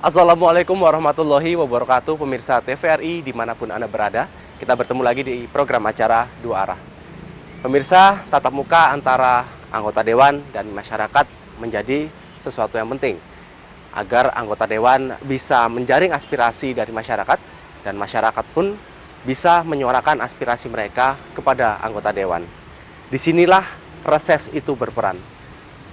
Assalamualaikum warahmatullahi wabarakatuh, pemirsa TVRI dimanapun Anda berada. Kita bertemu lagi di program acara Dua Arah. Pemirsa, tatap muka antara anggota Dewan dan masyarakat menjadi sesuatu yang penting agar anggota Dewan bisa menjaring aspirasi dari masyarakat dan masyarakat pun bisa menyuarakan aspirasi mereka kepada anggota Dewan. Disinilah reses itu berperan.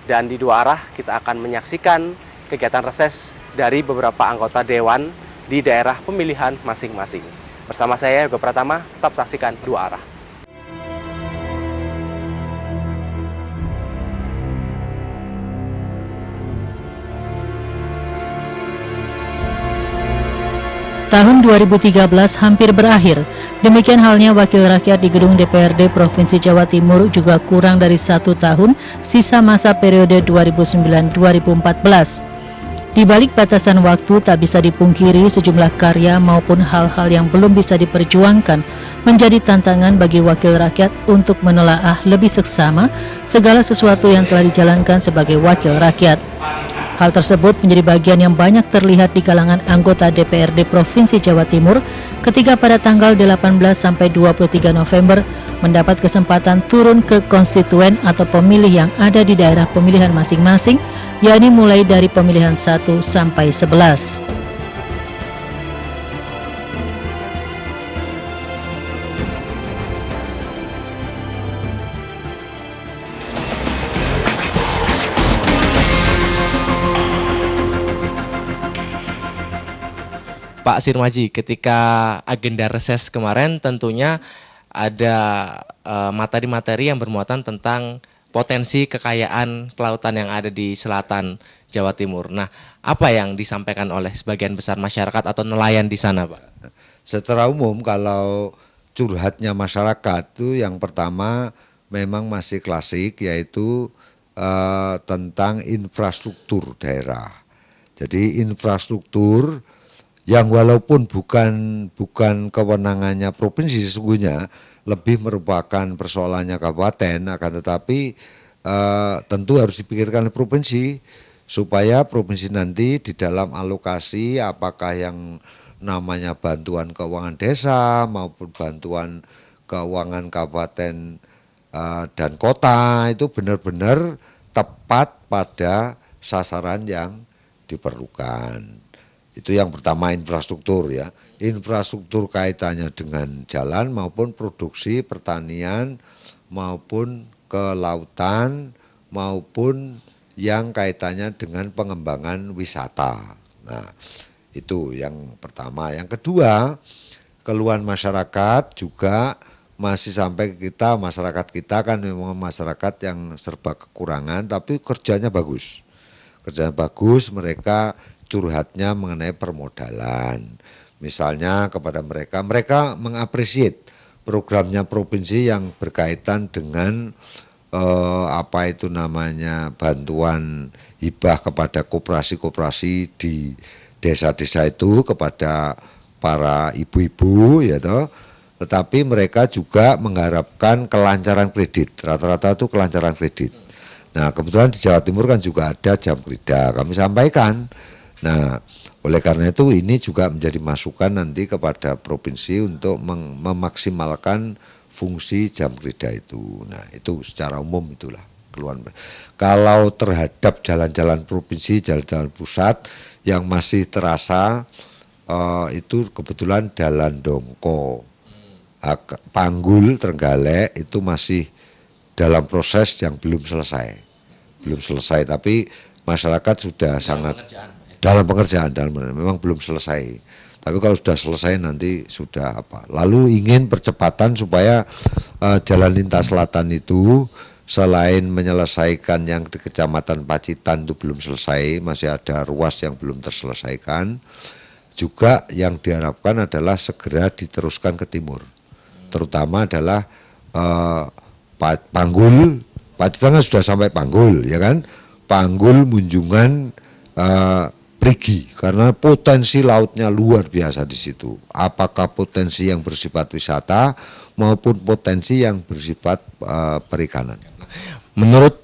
Dan di Dua Arah kita akan menyaksikan kegiatan reses dari beberapa anggota Dewan di daerah pemilihan masing-masing. Bersama saya, Yoga Pratama, tetap saksikan Dua Arah. Tahun 2013 hampir berakhir. Demikian halnya wakil rakyat di gedung DPRD Provinsi Jawa Timur juga kurang dari 1 tahun sisa masa periode 2009-2014. Di balik batasan waktu tak bisa dipungkiri sejumlah karya maupun hal-hal yang belum bisa diperjuangkan menjadi tantangan bagi wakil rakyat untuk menelaah lebih seksama segala sesuatu yang telah dijalankan sebagai wakil rakyat. Hal tersebut menjadi bagian yang banyak terlihat di kalangan anggota DPRD Provinsi Jawa Timur ketika pada tanggal 18 sampai 23 November mendapat kesempatan turun ke konstituen atau pemilih yang ada di daerah pemilihan masing-masing, yakni mulai dari pemilihan 1 sampai 11. Pak Sirmaji, ketika agenda reses kemarin tentunya ada materi-materi yang bermuatan tentang potensi kekayaan kelautan yang ada di selatan Jawa Timur. Nah, apa yang disampaikan oleh sebagian besar masyarakat atau nelayan di sana, Pak? Secara umum kalau curhatnya masyarakat itu yang pertama memang masih klasik, yaitu tentang infrastruktur daerah. Jadi infrastruktur yang walaupun bukan kewenangannya provinsi, sesungguhnya lebih merupakan persoalannya kabupaten, akan tetapi tentu harus dipikirkan oleh provinsi supaya provinsi nanti di dalam alokasi apakah yang namanya bantuan keuangan desa maupun bantuan keuangan kabupaten dan kota itu benar-benar tepat pada sasaran yang diperlukan. Itu yang pertama, infrastruktur ya. Infrastruktur kaitannya dengan jalan maupun produksi pertanian maupun kelautan maupun yang kaitannya dengan pengembangan wisata. Nah, itu yang pertama. Yang kedua, keluhan masyarakat juga masih sampai kita, masyarakat kita kan memang masyarakat yang serba kekurangan tapi kerjanya bagus. Kerjanya bagus, mereka curhatnya mengenai permodalan. Misalnya kepada mereka mengapresiasi programnya provinsi yang berkaitan dengan apa itu namanya bantuan hibah kepada koperasi-koperasi di desa-desa itu kepada para ibu-ibu ya toh. Tetapi mereka juga mengharapkan kelancaran kredit. Rata-rata itu kelancaran kredit. Nah, kebetulan di Jawa Timur kan juga ada jam kerja. Kami sampaikan. Nah, oleh karena itu ini juga menjadi masukan nanti kepada provinsi untuk memaksimalkan fungsi jam kerja itu. Nah, itu secara umum itulah keluhan. Kalau terhadap jalan-jalan provinsi, jalan-jalan pusat yang masih terasa itu kebetulan Jalan Dongko, Panggul, Trenggalek itu masih dalam proses yang belum selesai. Belum selesai, tapi masyarakat sudah sangat dalam pengerjaan, memang belum selesai. Tapi kalau sudah selesai nanti sudah apa. Lalu ingin percepatan supaya jalan lintas selatan itu selain menyelesaikan yang di Kecamatan Pacitan itu belum selesai, masih ada ruas yang belum terselesaikan. Juga yang diharapkan adalah segera diteruskan ke timur. Terutama adalah Panggul, Pacitan kan sudah sampai Panggul ya kan. Panggul, Munjungan, Prigi, karena potensi lautnya luar biasa di situ. Apakah potensi yang bersifat wisata maupun potensi yang bersifat perikanan. Menurut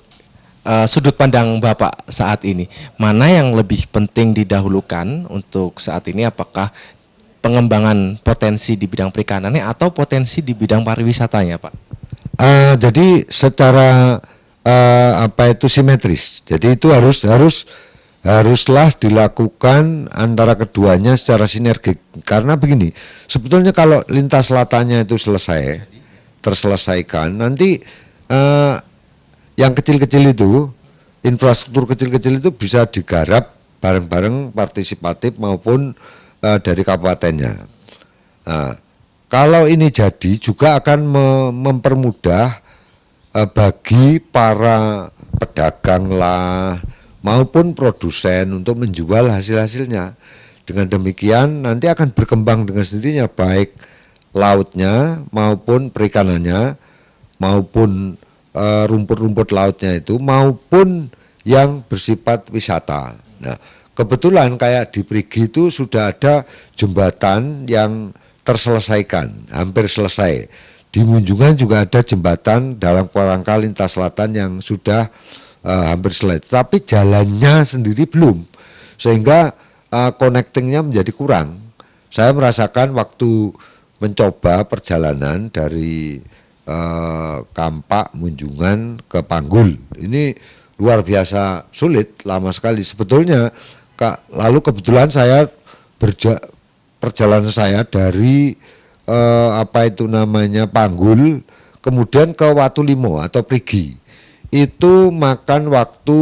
sudut pandang Bapak saat ini, mana yang lebih penting didahulukan untuk saat ini? Apakah pengembangan potensi di bidang perikanannya atau potensi di bidang pariwisatanya, Pak? Jadi secara simetris. Jadi itu haruslah dilakukan antara keduanya secara sinergik. Karena begini, sebetulnya kalau lintas selatannya itu terselesaikan, nanti yang kecil-kecil itu, infrastruktur kecil-kecil itu bisa digarap bareng-bareng partisipatif maupun dari kabupatennya. Nah, kalau ini jadi juga akan mempermudah bagi para pedagang lah maupun produsen untuk menjual hasil-hasilnya. Dengan demikian nanti akan berkembang dengan sendirinya baik lautnya maupun perikanannya maupun rumput-rumput lautnya itu maupun yang bersifat wisata. Nah, kebetulan kayak di Perigi itu sudah ada jembatan yang terselesaikan, hampir selesai. Di Munjungan juga ada jembatan dalam kerangka lintas selatan yang sudah hampir selesai. Tapi jalannya sendiri belum, sehingga connectingnya menjadi kurang. Saya merasakan waktu mencoba perjalanan dari Kampak, Munjungan ke Panggul. Ini luar biasa sulit, lama sekali sebetulnya. Lalu kebetulan saya perjalanan saya dari Panggul kemudian ke Watulimo atau Perigi. Itu makan waktu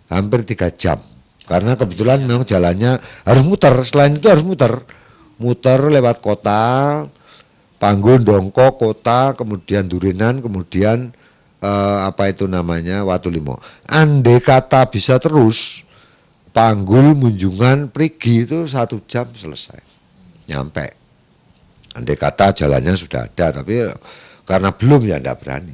hampir 3 jam. Karena kebetulan memang jalannya harus muter, selain itu harus muter lewat kota, Panggul, Dongko, kota, kemudian Durinan, kemudian Watulimo. Andai kata bisa terus, Panggul, Munjungan, Perigi itu 1 jam selesai, nyampe. Andai kata jalannya sudah ada, tapi karena belum ya enggak berani.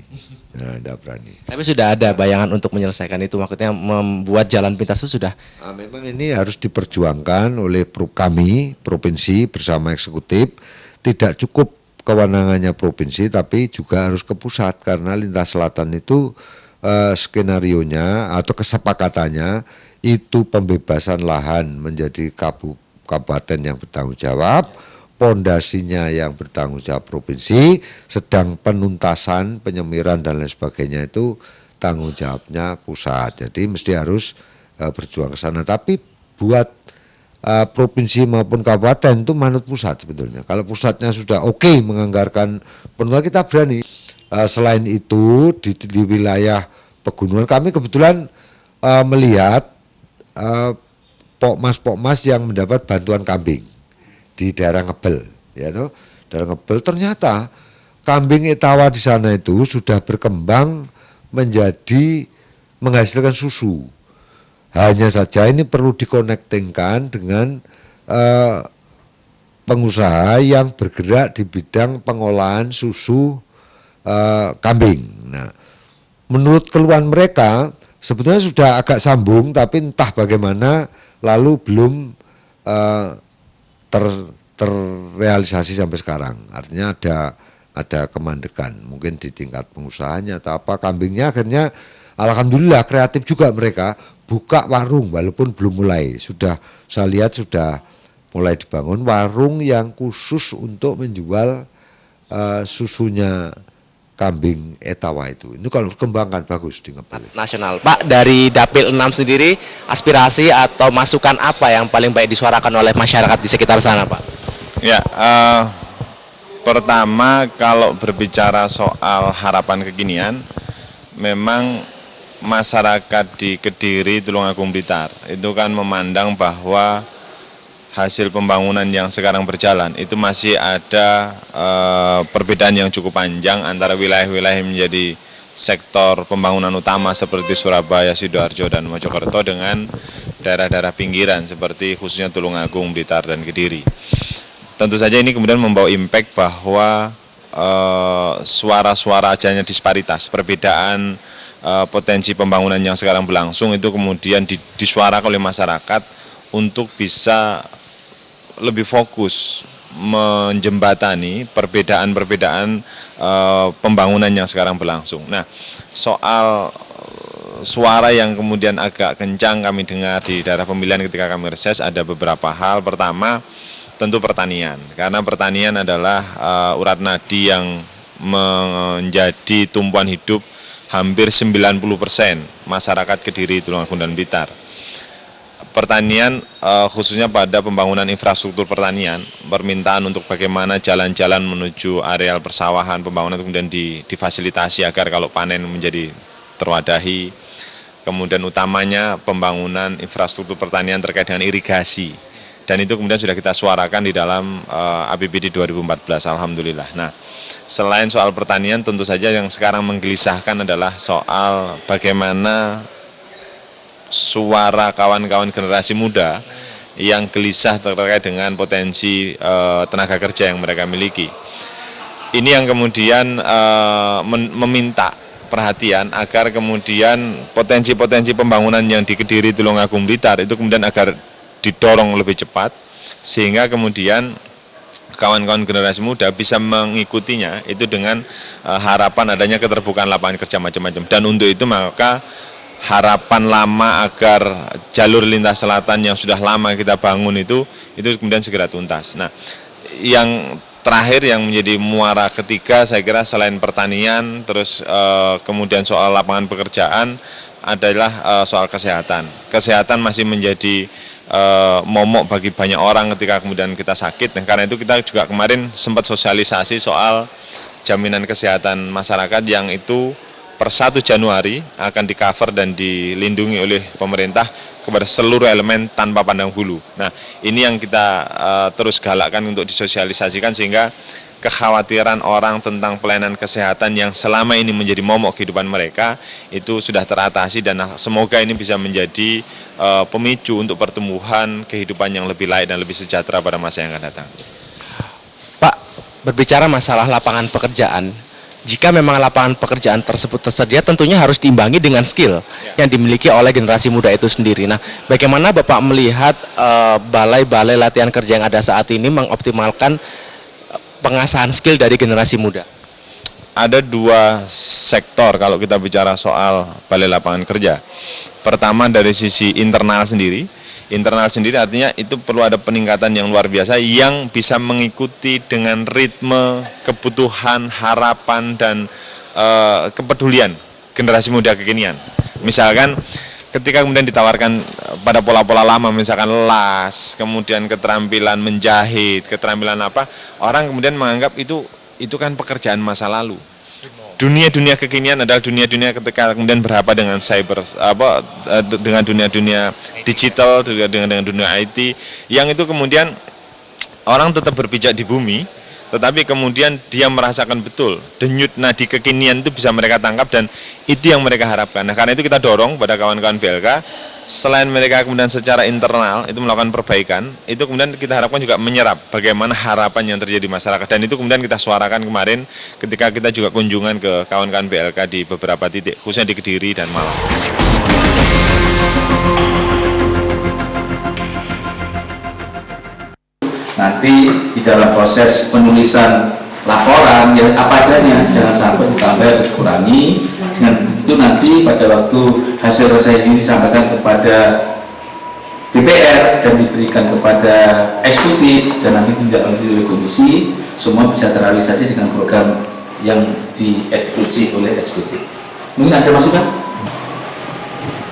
Tapi sudah ada bayangan untuk menyelesaikan itu, maksudnya membuat jalan pintas itu sudah. Memang ini harus diperjuangkan oleh kami, provinsi bersama eksekutif, tidak cukup kewenangannya provinsi tapi juga harus ke pusat karena lintas selatan itu skenarionya atau kesepakatannya itu pembebasan lahan menjadi kabupaten yang bertanggung jawab, pondasinya yang bertanggung jawab provinsi, sedang penuntasan, penyemiran dan lain sebagainya itu tanggung jawabnya pusat. Jadi mesti harus berjuang ke sana. Tapi buat provinsi maupun kabupaten itu manut pusat sebetulnya. Kalau pusatnya sudah oke menganggarkan penuh, kita berani. Selain itu di wilayah pegunungan kami kebetulan melihat pokmas yang mendapat bantuan kambing di daerah Ngebel, daerah Ngebel ternyata kambing Etawa di sana itu sudah berkembang menjadi menghasilkan susu. Hanya saja ini perlu dikonektingkan dengan pengusaha yang bergerak di bidang pengolahan susu kambing. Nah, menurut keluhan mereka sebetulnya sudah agak sambung, tapi entah bagaimana lalu belum terrealisasi sampai sekarang. Artinya ada kemandekan, mungkin di tingkat pengusahanya atau apa. Kambingnya akhirnya alhamdulillah kreatif juga mereka buka warung walaupun belum mulai. Sudah saya lihat sudah mulai dibangun warung yang khusus untuk menjual susunya kambing Etawa itu. Ini kalau kembangkan bagus di Ngebel. Nasional. Pak, dari Dapil 6 sendiri aspirasi atau masukan apa yang paling baik disuarakan oleh masyarakat di sekitar sana, Pak? Ya, pertama kalau berbicara soal harapan kekinian, memang masyarakat di Kediri, Tulungagung, Blitar itu kan memandang bahwa hasil pembangunan yang sekarang berjalan itu masih ada perbedaan yang cukup panjang antara wilayah-wilayah yang menjadi sektor pembangunan utama seperti Surabaya, Sidoarjo, dan Mojokerto dengan daerah-daerah pinggiran seperti khususnya Tulungagung, Blitar, dan Kediri. Tentu saja ini kemudian membawa impact bahwa suara-suara adanya disparitas, perbedaan potensi pembangunan yang sekarang berlangsung itu kemudian disuarakan oleh masyarakat untuk bisa lebih fokus menjembatani perbedaan-perbedaan pembangunan yang sekarang berlangsung. Nah, soal suara yang kemudian agak kencang kami dengar di daerah pemilihan ketika kami reses ada beberapa hal. Pertama, tentu pertanian, karena pertanian adalah urat nadi yang menjadi tumpuan hidup hampir 90% masyarakat Kediri, Tulungagung, dan Blitar. Pertanian khususnya pada pembangunan infrastruktur pertanian, permintaan untuk bagaimana jalan-jalan menuju areal persawahan, pembangunan kemudian difasilitasi agar kalau panen menjadi terwadahi. Kemudian utamanya pembangunan infrastruktur pertanian terkait dengan irigasi. Dan itu kemudian sudah kita suarakan di dalam APBD 2014, alhamdulillah. Nah, selain soal pertanian, tentu saja yang sekarang menggelisahkan adalah soal bagaimana suara kawan-kawan generasi muda yang gelisah terkait dengan potensi tenaga kerja yang mereka miliki. Ini yang kemudian meminta perhatian agar kemudian potensi-potensi pembangunan yang di Kediri, Tulungagung, Blitar itu kemudian agar didorong lebih cepat, sehingga kemudian kawan-kawan generasi muda bisa mengikutinya itu dengan harapan adanya keterbukaan lapangan kerja macam-macam. Dan untuk itu maka harapan lama agar jalur lintas selatan yang sudah lama kita bangun itu kemudian segera tuntas. Nah, yang terakhir yang menjadi muara ketiga saya kira selain pertanian, terus kemudian soal lapangan pekerjaan adalah soal kesehatan. Kesehatan masih menjadi momok bagi banyak orang ketika kemudian kita sakit, dan karena itu kita juga kemarin sempat sosialisasi soal jaminan kesehatan masyarakat yang itu per 1 Januari akan di-cover dan dilindungi oleh pemerintah kepada seluruh elemen tanpa pandang bulu. Nah, ini yang kita terus galakkan untuk disosialisasikan sehingga kekhawatiran orang tentang pelayanan kesehatan yang selama ini menjadi momok kehidupan mereka itu sudah teratasi, dan semoga ini bisa menjadi pemicu untuk pertumbuhan kehidupan yang lebih layak dan lebih sejahtera pada masa yang akan datang. Pak, berbicara masalah lapangan pekerjaan, jika memang lapangan pekerjaan tersebut tersedia, tentunya harus diimbangi dengan skill yang dimiliki oleh generasi muda itu sendiri. Nah, bagaimana Bapak melihat balai-balai latihan kerja yang ada saat ini mengoptimalkan pengasahan skill dari generasi muda? Ada 2 sektor kalau kita bicara soal balai lapangan kerja. Pertama dari sisi internal sendiri. Internal sendiri artinya itu perlu ada peningkatan yang luar biasa yang bisa mengikuti dengan ritme, kebutuhan, harapan, dan kepedulian generasi muda kekinian. Misalkan ketika kemudian ditawarkan pada pola-pola lama, misalkan las, kemudian keterampilan menjahit, keterampilan apa, orang kemudian menganggap itu kan pekerjaan masa lalu. Dunia-dunia kekinian adalah dunia-dunia ketika kemudian berhadapan dengan dengan dunia-dunia digital, dengan dunia IT, yang itu kemudian orang tetap berpijak di bumi, tetapi kemudian dia merasakan betul denyut nadi kekinian itu bisa mereka tangkap, dan itu yang mereka harapkan. Nah, karena itu kita dorong pada kawan-kawan BLK, selain mereka kemudian secara internal itu melakukan perbaikan, itu kemudian kita harapkan juga menyerap bagaimana harapan yang terjadi di masyarakat, dan itu kemudian kita suarakan kemarin ketika kita juga kunjungan ke kawan-kawan BLK di beberapa titik, khususnya di Kediri dan Malang. Nanti di dalam proses penulisan laporan ya apa adanya, jangan sampai ditambah dikurangi. Dengan itu nanti pada waktu hasil reses ini disampaikan kepada DPR dan diberikan kepada eksekutif dan nanti tidak oleh komisi, semua bisa terrealisasi dengan program yang dieksekusi oleh eksekutif. Mungkin ada masukan?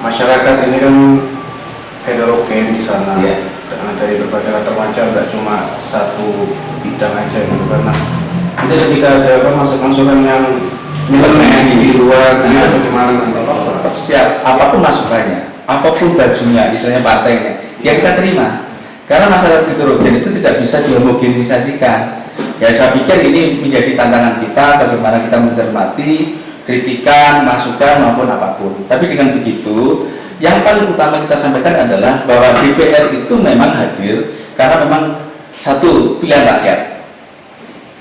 Masyarakat ini kan heterogen di sana, ya. Karena dari berbagai latar macam, nggak cuma satu bidang aja gitu. Karena kita ketika ada masukan yang nyeleneh di luar, bagaimana nanti Pak? Siap, apapun masukannya, apapun bajunya, istilahnya partainya, ya kita terima. Karena masalah heterogen itu tidak bisa dihomogenisasikan. Ya saya pikir ini menjadi tantangan kita, bagaimana kita mencermati kritikan, masukan maupun apapun. Tapi dengan begitu, yang paling utama kita sampaikan adalah bahwa DPR itu memang hadir karena memang satu pilihan rakyat,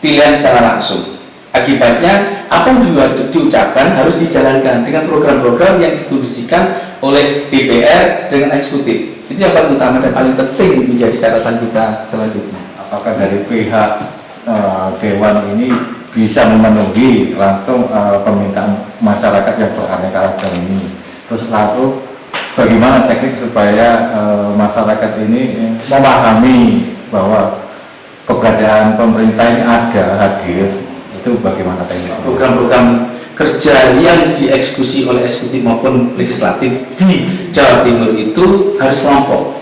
pilihan secara langsung. Akibatnya apa yang diucapkan harus dijalankan dengan program-program yang dikondisikan oleh DPR dengan eksekutif. Itu yang paling utama dan paling penting menjadi catatan kita selanjutnya. Apakah dari pihak Dewan ini bisa memenuhi langsung permintaan masyarakat yang beraneka ragam ini? Terus satu, bagaimana teknik supaya masyarakat ini memahami bahwa keberadaan pemerintah ini hadir, itu bagaimana teknik? Program-program kerja yang dieksekusi oleh eksekutif maupun legislatif di Jawa Timur itu harus kelompok.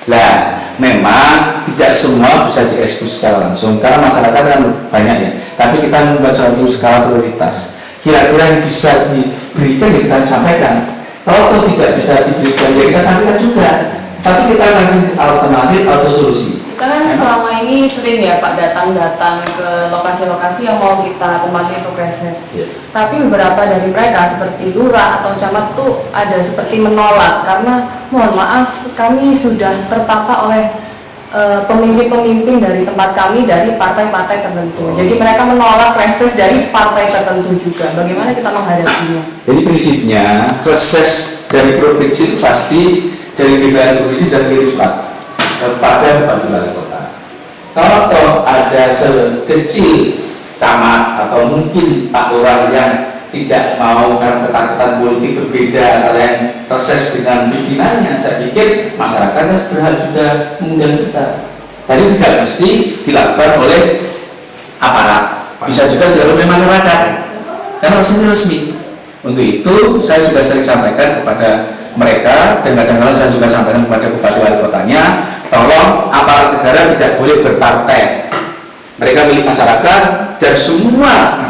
Nah, memang tidak semua bisa dieksekusi secara langsung karena masyarakat kan banyak ya. Tapi kita membuat suatu skala prioritas. Kira-kira yang bisa diberikan ya kita sampaikan. Kalau tidak bisa diberikan ya kita sampaikan juga. Tapi kita kasih alternatif atau solusi. Kita kan selama ini sering ya Pak datang-datang ke lokasi-lokasi yang mau kita tempati untuk reses. Tapi beberapa dari mereka seperti lurah atau camat tuh ada seperti menolak karena mohon maaf kami sudah terpapar oleh pemimpin-pemimpin dari tempat kami dari partai-partai tertentu. Jadi mereka menolak reses dari partai tertentu juga. Bagaimana kita menghadapinya? Jadi prinsipnya reses dari provinsi itu pasti dari DPR provinsi dan kirim surat kepada Bupati Wali Kota. Kalau toh ada sekecil camat atau mungkin Pak Lurah yang tidak mau karena ketakutan politik berbeda antara yang reses dengan pimpinannya, saya pikir masyarakat berhak juga mengundang kita. Tadi tidak mesti dilakukan oleh aparat, bisa juga dilakukan oleh masyarakat karena resmi. Untuk itu saya juga sering sampaikan kepada mereka dan kadang-kadang saya juga sampaikan kepada Bupati Wali Kotanya, tolong aparat negara tidak boleh berpartai. Mereka milik masyarakat dan semua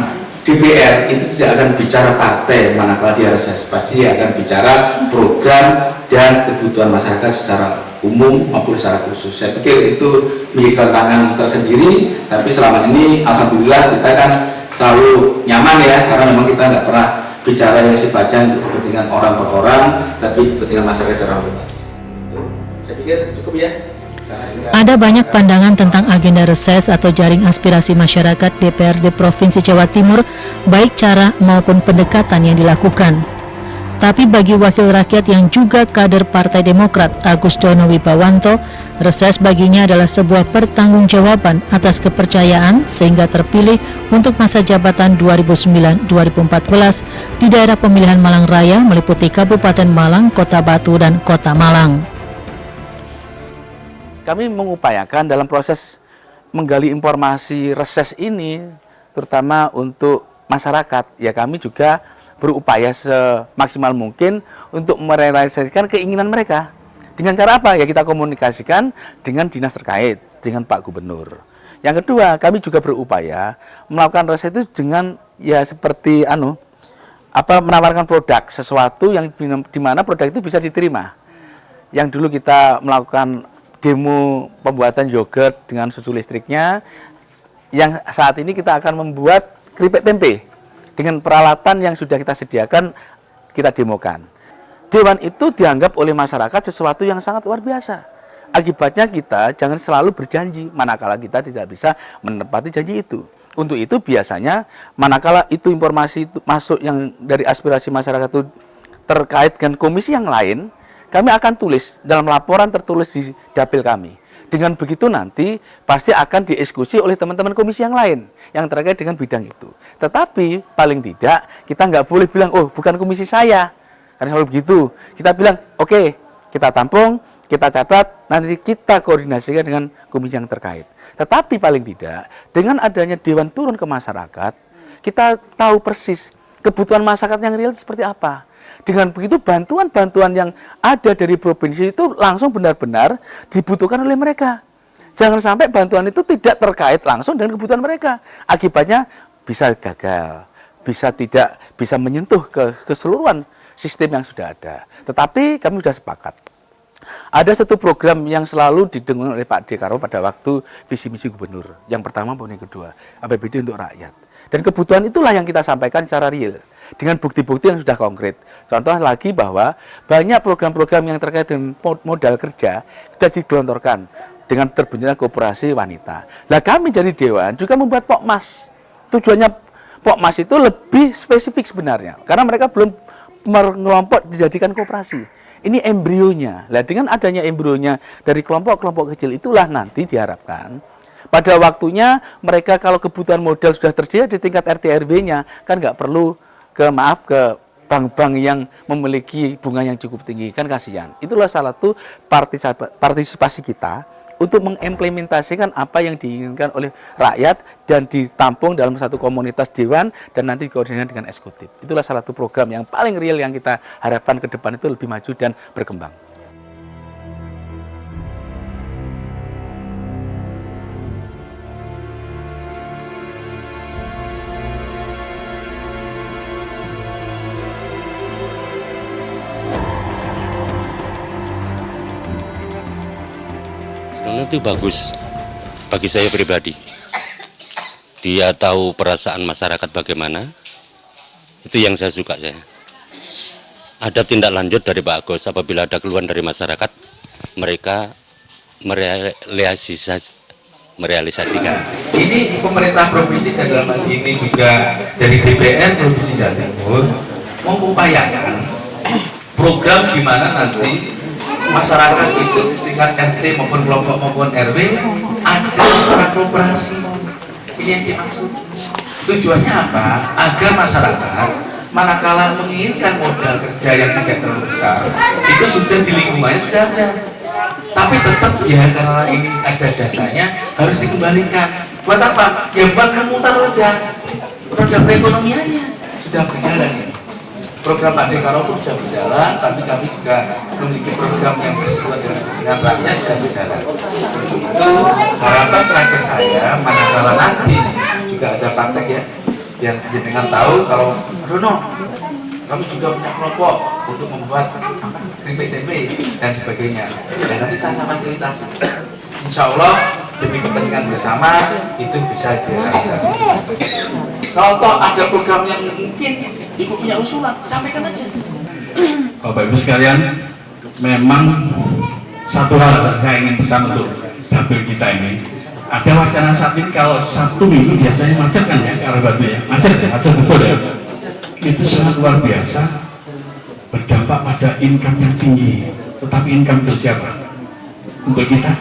DPR itu tidak akan bicara partai manakala dia reses, pasti akan bicara program dan kebutuhan masyarakat secara umum maupun secara khusus. Saya pikir itu menjadi tantangan tersendiri, tapi selama ini alhamdulillah kita kan selalu nyaman ya, karena memang kita nggak pernah bicara yang sifatnya untuk kepentingan orang per orang, tapi kepentingan masyarakat secara luas. Saya pikir cukup ya. Ada banyak pandangan tentang agenda reses atau jaring aspirasi masyarakat DPRD Provinsi Jawa Timur, baik cara maupun pendekatan yang dilakukan. Tapi bagi wakil rakyat yang juga kader Partai Demokrat, Agus Dono Wibawanto, reses baginya adalah sebuah pertanggungjawaban atas kepercayaan sehingga terpilih untuk masa jabatan 2009-2014 di daerah pemilihan Malang Raya meliputi Kabupaten Malang, Kota Batu, dan Kota Malang. Kami mengupayakan dalam proses menggali informasi reses ini, terutama untuk masyarakat, ya kami juga berupaya semaksimal mungkin untuk merealisasikan keinginan mereka. Dengan cara apa? Ya kita komunikasikan dengan dinas terkait, dengan Pak Gubernur. Yang kedua, kami juga berupaya melakukan reses itu dengan ya seperti menawarkan produk, sesuatu yang dimana produk itu bisa diterima. Yang dulu kita melakukan demo pembuatan yogurt dengan susu listriknya, yang saat ini kita akan membuat keripik tempe dengan peralatan yang sudah kita sediakan, kita demokan. Dewan itu dianggap oleh masyarakat sesuatu yang sangat luar biasa. Akibatnya kita jangan selalu berjanji manakala kita tidak bisa menepati janji itu. Untuk itu biasanya manakala itu informasi itu masuk yang dari aspirasi masyarakat itu terkait dengan komisi yang lain, kami akan tulis dalam laporan tertulis di dapil kami. Dengan begitu nanti pasti akan dieksekusi oleh teman-teman komisi yang lain yang terkait dengan bidang itu. Tetapi paling tidak kita nggak boleh bilang, oh bukan komisi saya. Karena selalu begitu. Kita bilang, oke, kita tampung, kita catat, nanti kita koordinasikan dengan komisi yang terkait. Tetapi paling tidak, dengan adanya Dewan turun ke masyarakat, kita tahu persis kebutuhan masyarakat yang real seperti apa. Dengan begitu bantuan-bantuan yang ada dari provinsi itu langsung benar-benar dibutuhkan oleh mereka. Jangan sampai bantuan itu tidak terkait langsung dengan kebutuhan mereka. Akibatnya bisa gagal, tidak bisa menyentuh ke keseluruhan sistem yang sudah ada. Tetapi kami sudah sepakat. Ada satu program yang selalu didengar oleh Pak Dekarwo pada waktu visi misi gubernur. Yang pertama maupun yang kedua, APBD untuk rakyat. Dan kebutuhan itulah yang kita sampaikan secara real, dengan bukti-bukti yang sudah konkret. Contoh lagi bahwa banyak program-program yang terkait dengan modal kerja sudah digelontorkan dengan terbentuknya koperasi wanita. Nah kami dari Dewan juga membuat Pokmas. Tujuannya Pokmas itu lebih spesifik sebenarnya, karena mereka belum mengelompok dijadikan koperasi. Ini embrionya. Nah dengan adanya embrionya dari kelompok-kelompok kecil itulah nanti diharapkan pada waktunya mereka kalau kebutuhan modal sudah tersedia di tingkat RT RW-nya kan nggak perlu ke bank-bank yang memiliki bunga yang cukup tinggi, kan kasihan. Itulah salah satu partisipasi kita untuk mengimplementasikan apa yang diinginkan oleh rakyat dan ditampung dalam satu komunitas dewan dan nanti dikoordinasikan dengan eksekutif. Itulah salah satu program yang paling real yang kita harapkan ke depan itu lebih maju dan berkembang. Itu bagus bagi saya pribadi. Dia tahu perasaan masyarakat bagaimana. Itu yang saya suka saya. Ada tindak lanjut dari Pak Agus apabila ada keluhan dari masyarakat, mereka merealisasikan. Ini pemerintah provinsi dan dalam hal ini juga dari DPR Provinsi Jawa Timur mengupayakan program di mana nanti masyarakat itu di tingkat RT maupun kelompok maupun RW ada kooperasi. Ini yang dimaksud. Tujuannya apa? Agar masyarakat manakala menginginkan modal kerja yang tidak terlalu besar, itu sudah di lingkungannya sudah ada. Tapi tetap ya karena ini ada jasanya harus dikembalikan. Buat apa? Ya buat memutar roda perekonomiannya sudah berjalan. Program Pak Dekaro pun sudah berjalan, tapi kami juga memiliki program yang bersifat dengan rakyat sudah berjalan. Untuk itu harapan terakhir saya, manakala nanti juga ada praktek ya, yang jenengan tahu kalau Rono, kami juga punya kelompok untuk membuat tempe-tempe dan sebagainya. Dan nanti saya fasilitasi. Insya Allah demi kepentingan bersama itu bisa direalisasi. Kalau toh ada program yang mungkin Ibu punya usulan, sampaikan aja. Bapak Ibu sekalian, memang satu hal yang saya ingin pesan untuk dapil kita ini. Ada wacana saat ini kalau Sabtu Minggu biasanya macet kan ya, karena Batu ya, macet betul ya. Itu sangat luar biasa, berdampak pada income yang tinggi. Tetapi income untuk siapa? Untuk kita?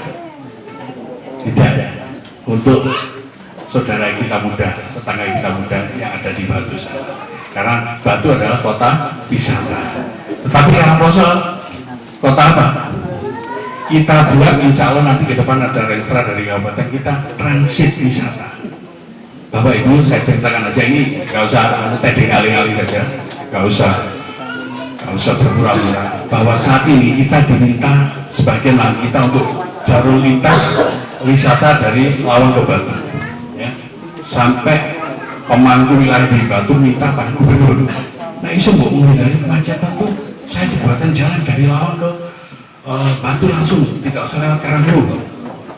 Tidak ya. Untuk saudara kita muda, tetangga kita muda yang ada di Batu sana. Karena Batu adalah kota wisata. Tetapi Karangposo kota apa? Kita buat insya Allah nanti ke depan ada renstra dari kabupaten kita transit wisata. Bapak Ibu saya ceritakan aja ini, gak usah tedeng kali-kali saja, gak usah berpura-pura. Bahwa saat ini kita diminta sebagian lahan kita untuk jalur lintas wisata dari Lawang ke Batu, ya. Sampai pemangku wilayah di Batu minta pada gubernur, nah iso mbok menghindari kemacetan tuh saya dibuatkan jalan dari Lawang ke Batu langsung, tidak usah lewat Karanglo,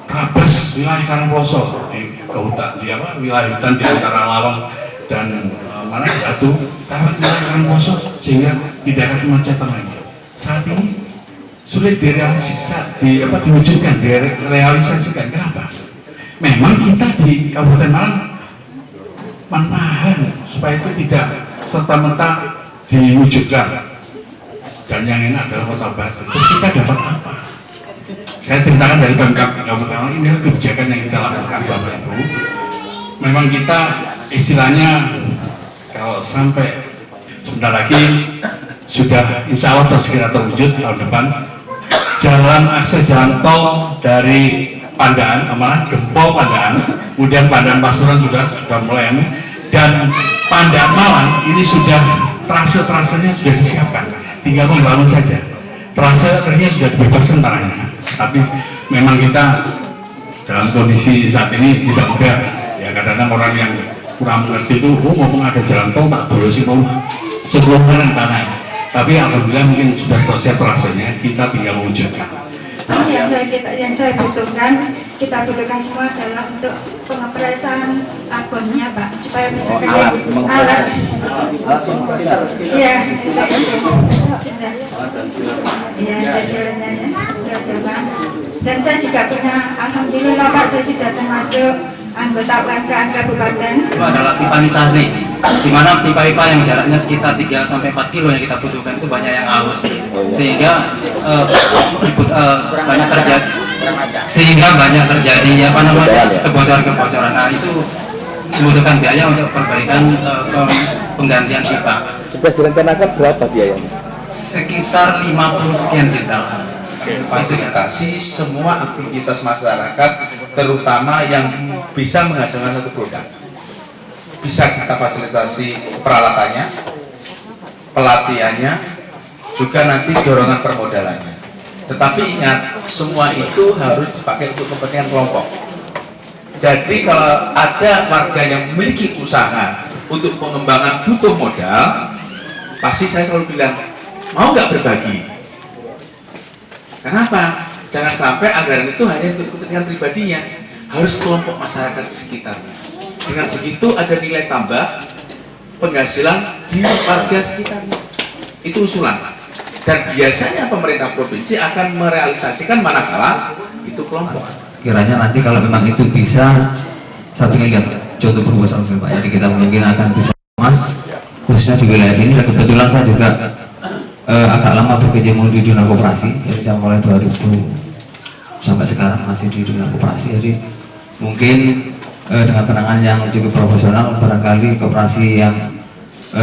Trabes wilayah Karangposo ke hutan, di apa wilayah hutan di antara Lawang dan mana Batu, lewat wilayah Karangposo sehingga tidak ada kemacetan lagi. Saat ini sulit diwujudkan, direalisasikan. Kenapa? Memang kita di Kabupaten Malang menahan supaya itu tidak serta-merta diwujudkan, dan yang enak adalah kota Batu. Terus kita dapat apa? Saya ceritakan dari Pemkab Kabupaten Malang, ini kebijakan yang kita lakukan Bapak Ibu. Memang kita istilahnya kalau sampai sebentar lagi sudah insya Allah segera terwujud tahun depan, akses jalan tol dari Pandaan, malah Gempol Pandaan, kemudian Pandaan Pasuruan sudah mulai, dan Pandaan Malang ini sudah trase-trasenya sudah disiapkan, tinggal membangun saja. Trase-nya sudah dibebaskan tanahnya, tapi memang kita dalam kondisi saat ini tidak mudah. Ya kadang-kadang orang yang kurang mengerti itu, ngomong ada jalan tol tak boleh sih mau sebelum tanah. Tapi alhamdulillah mungkin sudah selesai trasenya, kita tinggal mewujudkan. Yang saya butuhkan, kita butuhkan semua adalah untuk pengepresan abonnya Pak, supaya bisa alat ya, ada silanya ya, dan saya juga punya, alhamdulillah Pak, saya sudah termasuk anggota UMKM Kabupaten. Itu adalah pipanisasi, di mana pipa-pipa yang jaraknya sekitar 3-4 kilo yang kita butuhkan itu banyak yang haus, sehingga banyak terjadi kebocoran-kebocoran. Nah itu membutuhkan biaya untuk perbaikan penggantian pipa. Sudah direncanakan berapa biayanya? Sekitar 50 sekian juta. Fasilitasi semua aktivitas masyarakat, terutama yang bisa menghasilkan satu produk. Bisa kita fasilitasi peralatannya, pelatihannya, juga nanti dorongan permodalannya. Tetapi ingat, semua itu harus dipakai untuk kepentingan kelompok. Jadi kalau ada warga yang memiliki usaha untuk pengembangan butuh modal, pasti saya selalu bilang, mau nggak berbagi? Kenapa? Jangan sampai anggaran itu hanya untuk kepentingan pribadinya, harus kelompok masyarakat di sekitarnya. Dengan begitu ada nilai tambah penghasilan di warga sekitarnya. Itu usulan. Dan biasanya pemerintah provinsi akan merealisasikan manakala itu kelompok. Kiranya nanti kalau memang itu bisa, saya ingin lihat contoh perbuatan Pak. Jadi kita mungkin akan bisa mas, khususnya di wilayah sini. Dan kebetulan saya juga agak lama berkecimpung di dunia koperasi, jadi saya mulai 2000 sampai sekarang masih di dunia koperasi. Jadi mungkin dengan penanganan yang cukup profesional, barangkali koperasi yang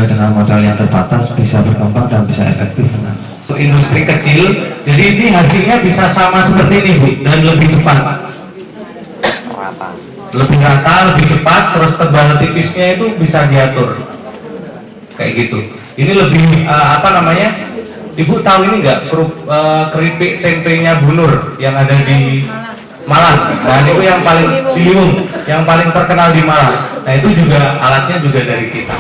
dengan modal yang terbatas bisa berkembang dan bisa efektif dengan untuk industri kecil. Jadi ini hasilnya bisa sama seperti ini Bu, dan lebih cepat, lebih rata, lebih cepat, terus tebal tipisnya itu bisa diatur kayak gitu. Ini lebih apa namanya, Ibu tahu ini nggak keripik tempenya Bu Nur yang ada di Malang? Nah itu yang paling Ciliwung, yang paling terkenal di Malang. Nah itu juga alatnya juga dari kita.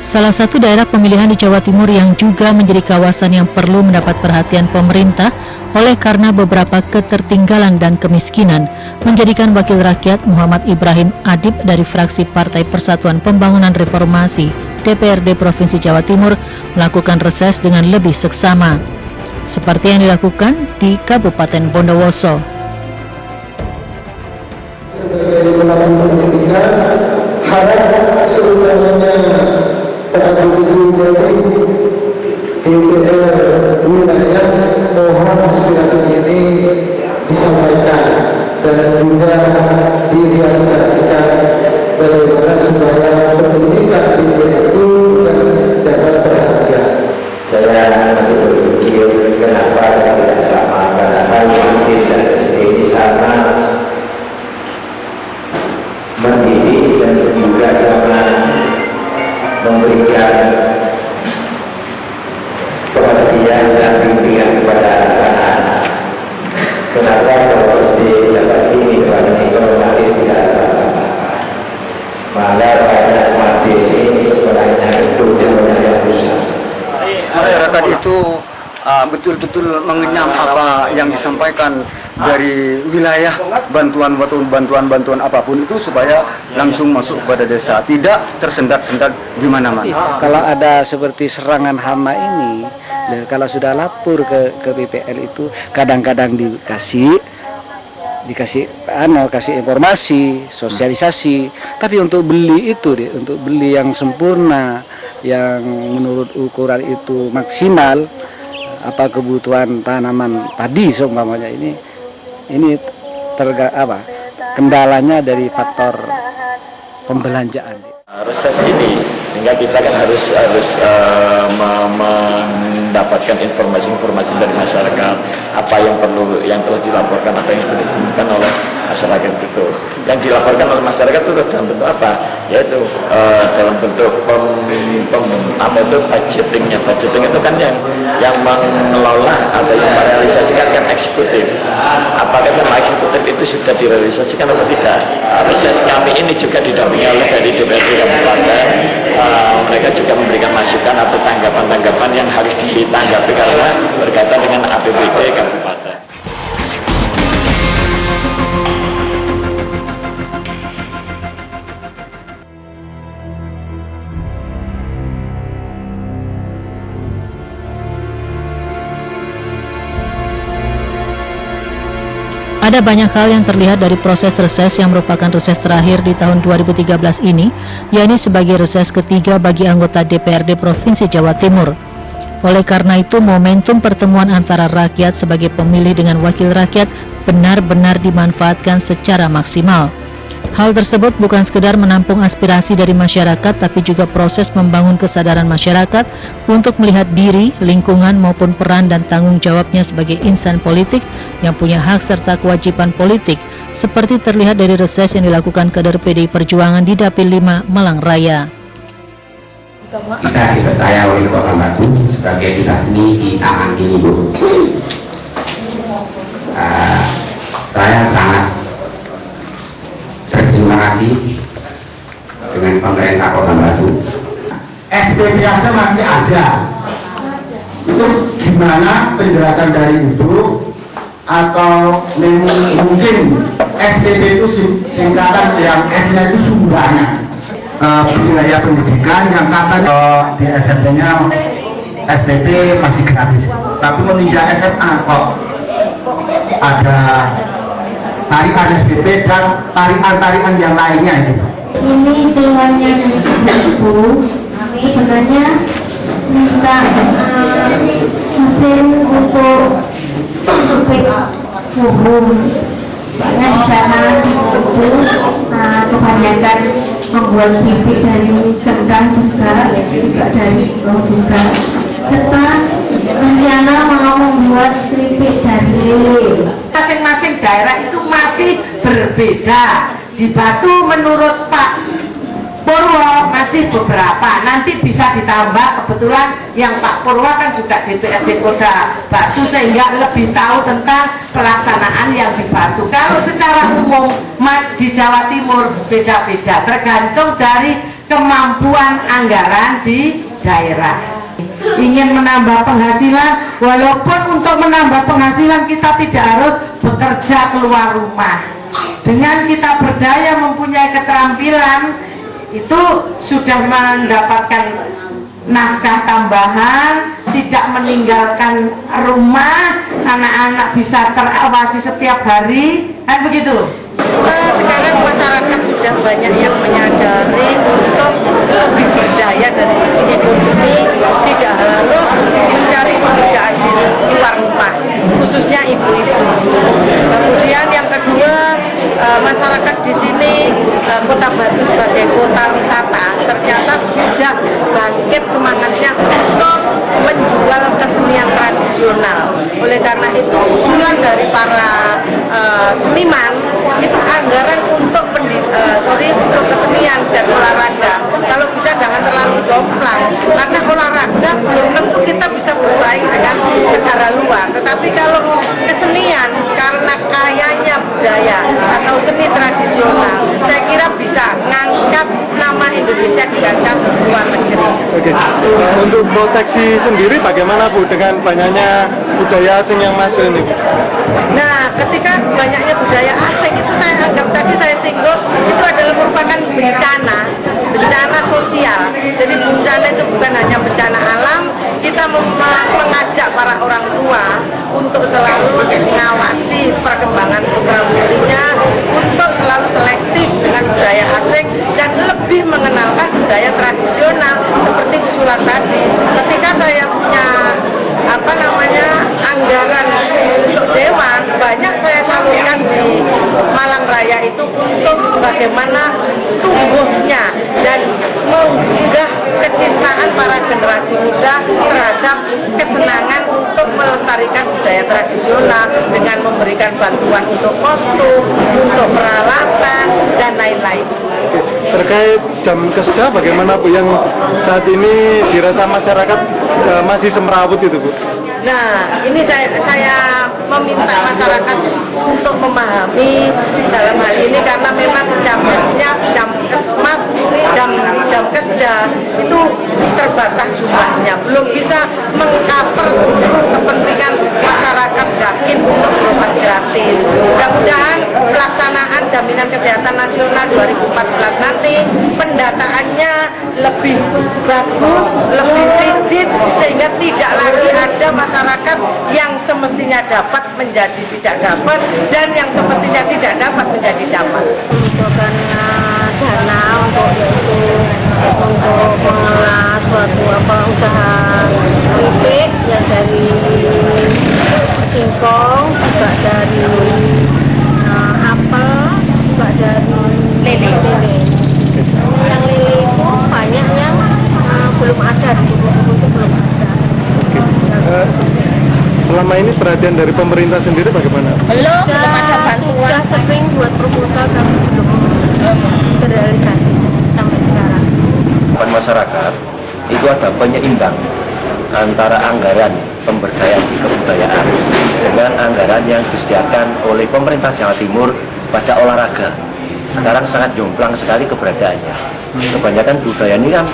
Salah satu daerah pemilihan di Jawa Timur yang juga menjadi kawasan yang perlu mendapat perhatian pemerintah oleh karena beberapa ketertinggalan dan kemiskinan, menjadikan Wakil Rakyat Muhammad Ibrahim Adib dari fraksi Partai Persatuan Pembangunan Reformasi DPRD Provinsi Jawa Timur melakukan reses dengan lebih seksama, seperti yang dilakukan di Kabupaten Bondowoso. DPR wilayah mohon aspirasi ini disampaikan dan juga direalisasikan bagaimana supaya pendidikan itu dapat perhatian. Saya masih berpikir kenapa tidak sama, padahal mungkin dari sini sama mendidik dan juga sama memberikan perhatian dan bimbingan kepada anak-anak. Kenapa kalau SD dapat ini, kalau mati tidak ada apa-apa? Malah banyak mati ini sebenarnya itu banyak yang rusak. Masyarakat itu betul-betul mengenyam apa yang disampaikan dari wilayah, bantuan apapun itu supaya langsung masuk kepada desa, tidak tersendat-sendat di mana-mana. Kalau ada seperti serangan hama ini, kalau sudah lapor ke BPL itu kadang-kadang kasih informasi, sosialisasi, tapi untuk beli itu untuk beli yang sempurna, yang menurut ukuran itu maksimal, apa kebutuhan tanaman padi seumpamanya ini kendalanya dari faktor pembelanjaan. Reses ini sehingga kita kan harus mendapatkan informasi dari masyarakat, apa yang telah dilaporkan, apa yang sudah diinginkan oleh masyarakat itu. Yang dilaporkan oleh masyarakat itu dalam bentuk apa? Yaitu dalam bentuk budgetingnya. Budgeting itu kan yang mengelola atau yang merealisasikan kan eksekutif. Apakah sama eksekutif itu sudah direalisasikan atau tidak? Reses kami ini juga didampingi oleh dari DPRD Kabupaten. Mereka juga memberikan masukan atau tanggapan-tanggapan yang harus ditanggapi karena berkaitan dengan APBD Kabupaten. Ada banyak hal yang terlihat dari proses reses yang merupakan reses terakhir di tahun 2013 ini, yakni sebagai reses ketiga bagi anggota DPRD Provinsi Jawa Timur. Oleh karena itu, momentum pertemuan antara rakyat sebagai pemilih dengan wakil rakyat benar-benar dimanfaatkan secara maksimal. Hal tersebut bukan sekedar menampung aspirasi dari masyarakat, tapi juga proses membangun kesadaran masyarakat untuk melihat diri, lingkungan maupun peran dan tanggung jawabnya sebagai insan politik yang punya hak serta kewajiban politik, seperti terlihat dari reses yang dilakukan kader PDI Perjuangan di Dapil 5 Malang Raya. Kita dipercaya oleh Kota Batu sebagai duta seni di tangan ini, Bu. Saya sangat berterima kasih dengan pemerintah Kota Batu. SPP aja masih ada. Itu gimana penjelasan dari Ibu? Atau mungkin SPP itu singkatan yang S-nya itu sumbangan. Biaya pendidikan yang kata di SMP-nya SPP masih gratis, tapi menginjak SMA kok ada tarian SPP dan tarian-tarian yang lainnya itu. Ini keluarnya dari Ibu, kami sebenarnya minta mesin untuk umum. Soalnya di sana itu kebanyakan membuat bibit dari kentang juga dari singkong juga. Serta rencana mau membuat keripik dari lele. Masing-masing daerah itu masih berbeda. Di Batu menurut Pak Purwo masih beberapa, nanti bisa ditambah. Kebetulan yang Pak Purwo kan juga DPRD Kota Batu sehingga lebih tahu tentang pelaksanaan yang di Batu. Kalau secara umum di Jawa Timur beda-beda, tergantung dari kemampuan anggaran di daerah. Ingin menambah penghasilan, walaupun untuk menambah penghasilan kita tidak harus bekerja keluar rumah. Dengan kita berdaya mempunyai keterampilan, itu sudah mendapatkan nafkah tambahan, tidak meninggalkan rumah, anak-anak bisa terawasi setiap hari, kan begitu? Sekarang masyarakat sudah banyak yang menyadari untuk lebih berdaya dari sisi ekonomi, tidak harus mencari pekerjaan di luar rumah, khususnya ibu-ibu. Kemudian yang kedua, masyarakat di sini Kota Batu sebagai kota wisata ternyata sudah bangkit semangatnya untuk menjual kesenian tradisional. Oleh karena itu usulan dari para seniman itu anggaran untuk untuk kesenian dan olahraga kalau bisa jangan terlalu jomplang, karena olahraga belum tentu kita bisa bersaing dengan negara luar, tetapi kalau kesenian karena kayanya budaya atau seni tradisional saya kira bisa ngangkat nama Indonesia di kancah luar negeri. Oke. Untuk proteksi sendiri bagaimana Bu dengan banyaknya budaya asing yang masuk ini? Nah, ketika banyaknya budaya asing itu saya anggap tadi saya singgung itu adalah merupakan bencana sosial. Jadi bencana itu bukan hanya bencana alam, kita mengajak para orang tua untuk selalu mengawasi perkembangan putra-putrinya, untuk selalu selektif dengan budaya asing dan lebih mengenalkan budaya tradisional seperti usulan tadi. Ketika saya punya anggaran untuk dewan, banyak saya salurkan di Malang Raya itu untuk bagaimana tumbuhnya dan menggugah kecintaan para generasi muda terhadap kesenangan untuk melestarikan budaya tradisional dengan memberikan bantuan untuk kostum, untuk peralatan dan lain-lain. Terkait jam keseda bagaimana Bu yang saat ini dirasa masyarakat masih semrawut itu Bu? Nah, ini saya meminta masyarakat untuk memahami dalam hal ini karena memang jamnya jam kesmas dan jam kesda itu terbatas jumlahnya, belum bisa mengcover seluruh kepentingan masyarakat Gakin untuk berobat gratis. Mudah-mudahan pelaksanaan Jaminan Kesehatan Nasional 2014 nanti pendataannya lebih bagus, lebih rigid sehingga tidak lagi ada masyarakat yang semestinya semestinya dapat menjadi tidak dapat, dan yang semestinya tidak dapat menjadi dapat. Membutuhkan dana untuk mengelola suatu usaha keripik yang dari singkong, juga dari apel, juga dari lele. Yang lele itu banyak yang belum ada di buku-buku itu belum ada. Selama ini perhatian dari pemerintah sendiri bagaimana? Belum ada bantuan. Sudah sering buat proposal tapi belum terrealisasi sampai sekarang. Masyarakat itu ada penyeimbang antara anggaran pemberdayaan di kebudayaan dengan anggaran yang disediakan oleh pemerintah Jawa Timur pada olahraga. Sekarang sangat jomplang sekali keberadaannya. Kebanyakan budaya ini kan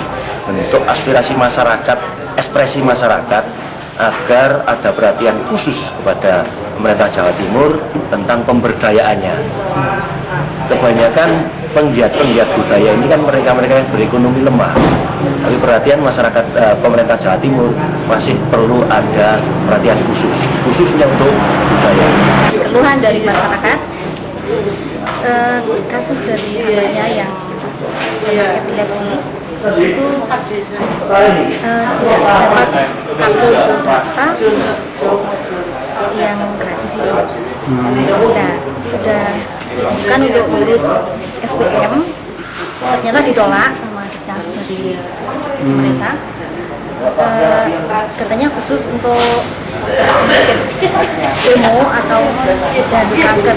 bentuk aspirasi masyarakat, ekspresi masyarakat agar ada perhatian khusus kepada pemerintah Jawa Timur tentang pemberdayaannya. Kebanyakan penggiat-penggiat budaya ini kan mereka-mereka yang berekonomi lemah. Tapi perhatian masyarakat pemerintah Jawa Timur masih perlu ada perhatian khususnya untuk budaya. Keluhan dari masyarakat, kasus dari anaknya yang epilepsi itu tidak dapat kartu itu data yang gratis itu. Nah, sudah diajukan untuk mengurus SPM, ternyata ditolak sama dinas dari pemerintah. Katanya khusus untuk demo atau dan kanker.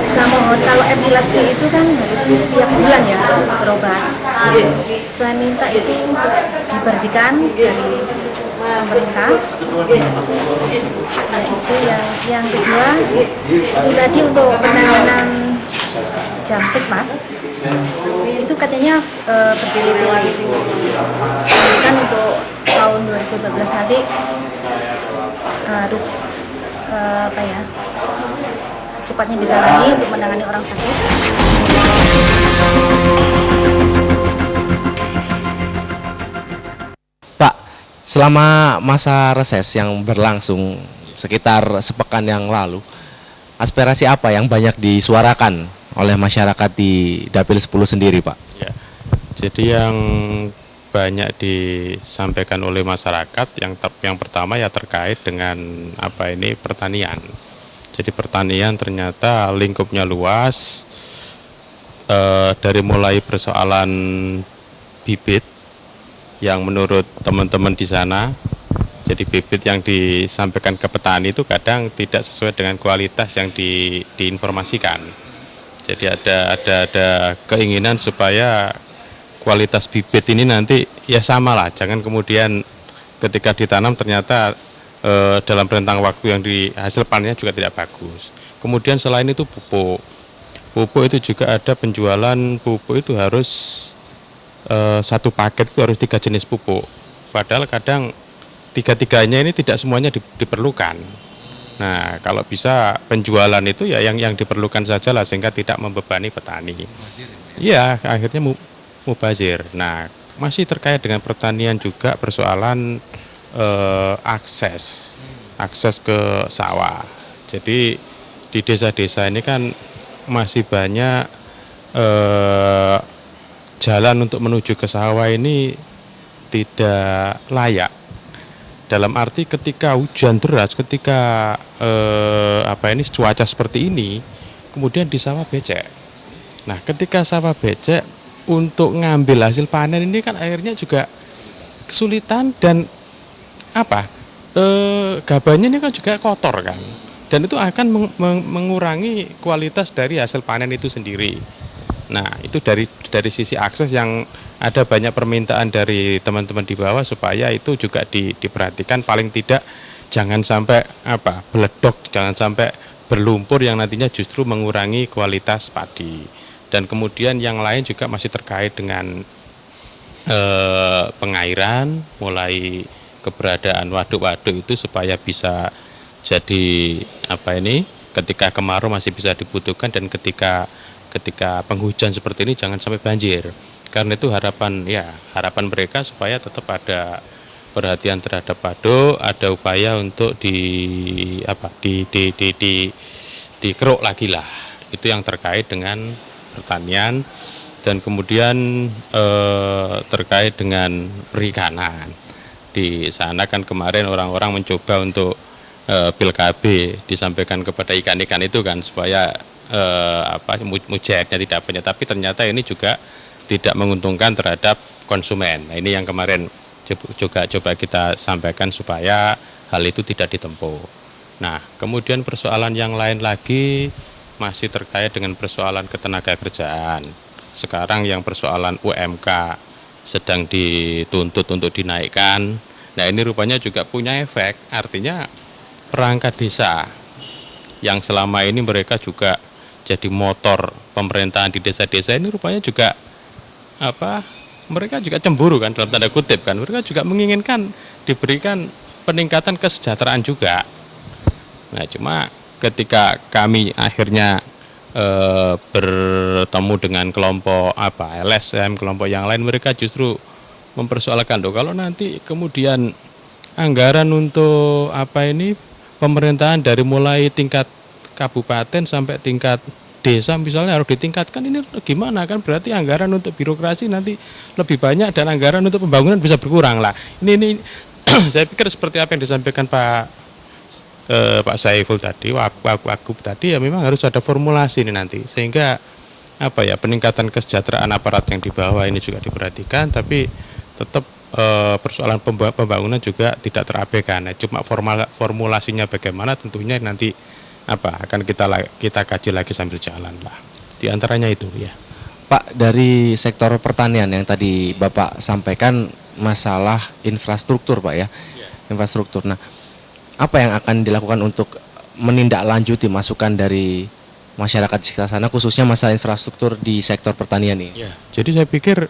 Saya mohon, kalau epilepsi itu kan harus tiap bulan ya berobat. Saya minta itu diperhatikan dari pemerintah. Nah, itu yang kedua itu tadi untuk penanganan Jamkesmas itu katanya bertele-tele. Kan untuk tahun 2014 nanti harus secepatnya ditangani untuk menangani orang sakit. Pak, selama masa reses yang berlangsung sekitar sepekan yang lalu, aspirasi apa yang banyak disuarakan oleh masyarakat di Dapil 10 sendiri, Pak? Ya, jadi yang banyak disampaikan oleh masyarakat yang pertama ya terkait dengan pertanian. Jadi pertanian ternyata lingkupnya luas, dari mulai persoalan bibit yang menurut teman-teman di sana, jadi bibit yang disampaikan ke petani itu kadang tidak sesuai dengan kualitas yang diinformasikan. Jadi ada keinginan supaya kualitas bibit ini nanti ya sama lah, jangan kemudian ketika ditanam ternyata dalam rentang waktu yang hasil panennya juga tidak bagus. Kemudian selain itu pupuk itu juga ada penjualan pupuk itu harus satu paket itu harus 3 jenis pupuk, padahal kadang tiga-tiganya ini tidak semuanya diperlukan. Nah, kalau bisa penjualan itu ya yang diperlukan saja lah, sehingga tidak membebani petani. Iya, akhirnya mubazir. Nah, masih terkait dengan pertanian juga persoalan akses ke sawah. Jadi di desa-desa ini kan masih banyak jalan untuk menuju ke sawah ini tidak layak. Dalam arti ketika hujan deras, ketika cuaca seperti ini, kemudian di sawah becek. Nah, ketika sawah becek, untuk ngambil hasil panen ini kan akhirnya juga kesulitan, dan gabahnya ini kan juga kotor kan, dan itu akan mengurangi kualitas dari hasil panen itu sendiri. Nah, itu dari sisi akses yang ada banyak permintaan dari teman-teman di bawah supaya itu juga diperhatikan, paling tidak jangan sampai beledok, jangan sampai berlumpur yang nantinya justru mengurangi kualitas padi. Dan kemudian yang lain juga masih terkait dengan pengairan, mulai keberadaan waduk-waduk itu supaya bisa jadi ketika kemarau masih bisa dibutuhkan, dan ketika penghujan seperti ini jangan sampai banjir. Karena itu harapan mereka supaya tetap ada perhatian terhadap waduk, ada upaya untuk dikeruk lagi lah. Itu yang terkait dengan pertanian, dan kemudian terkait dengan perikanan. Di sana kan kemarin orang-orang mencoba untuk pil KB disampaikan kepada ikan-ikan itu kan supaya mujairnya tidak banyak, tapi ternyata ini juga tidak menguntungkan terhadap konsumen. Nah, ini yang kemarin juga coba kita sampaikan supaya hal itu tidak ditempuh. Nah, kemudian persoalan yang lain lagi masih terkait dengan persoalan ketenaga kerjaan. Sekarang yang persoalan UMK sedang dituntut untuk dinaikkan. Nah, ini rupanya juga punya efek, artinya perangkat desa yang selama ini mereka juga jadi motor pemerintahan di desa-desa ini rupanya juga mereka juga cemburu kan, dalam tanda kutip kan, mereka juga menginginkan diberikan peningkatan kesejahteraan juga. Nah, cuma ketika kami akhirnya bertemu dengan kelompok LSM, kelompok yang lain, mereka justru mempersoalkan kalau nanti kemudian anggaran untuk pemerintahan dari mulai tingkat kabupaten sampai tingkat desa misalnya harus ditingkatkan, ini gimana kan, berarti anggaran untuk birokrasi nanti lebih banyak dan anggaran untuk pembangunan bisa berkurang lah. Ini saya pikir seperti apa yang disampaikan Pak Saiful tadi, Wagub tadi, ya memang harus ada formulasi ini nanti sehingga peningkatan kesejahteraan aparat yang di bawah ini juga diperhatikan, tapi tetap persoalan pembangunan juga tidak terabaikan. Nah, cuma formulasinya bagaimana tentunya nanti akan kita kaji lagi sambil jalan lah. Di antaranya itu ya. Pak, dari sektor pertanian yang tadi Bapak sampaikan masalah infrastruktur, Pak ya. Infrastruktur. Nah, apa yang akan dilakukan untuk menindaklanjuti masukan dari masyarakat di sekitar sana, khususnya masalah infrastruktur di sektor pertanian ini? Ya, jadi saya pikir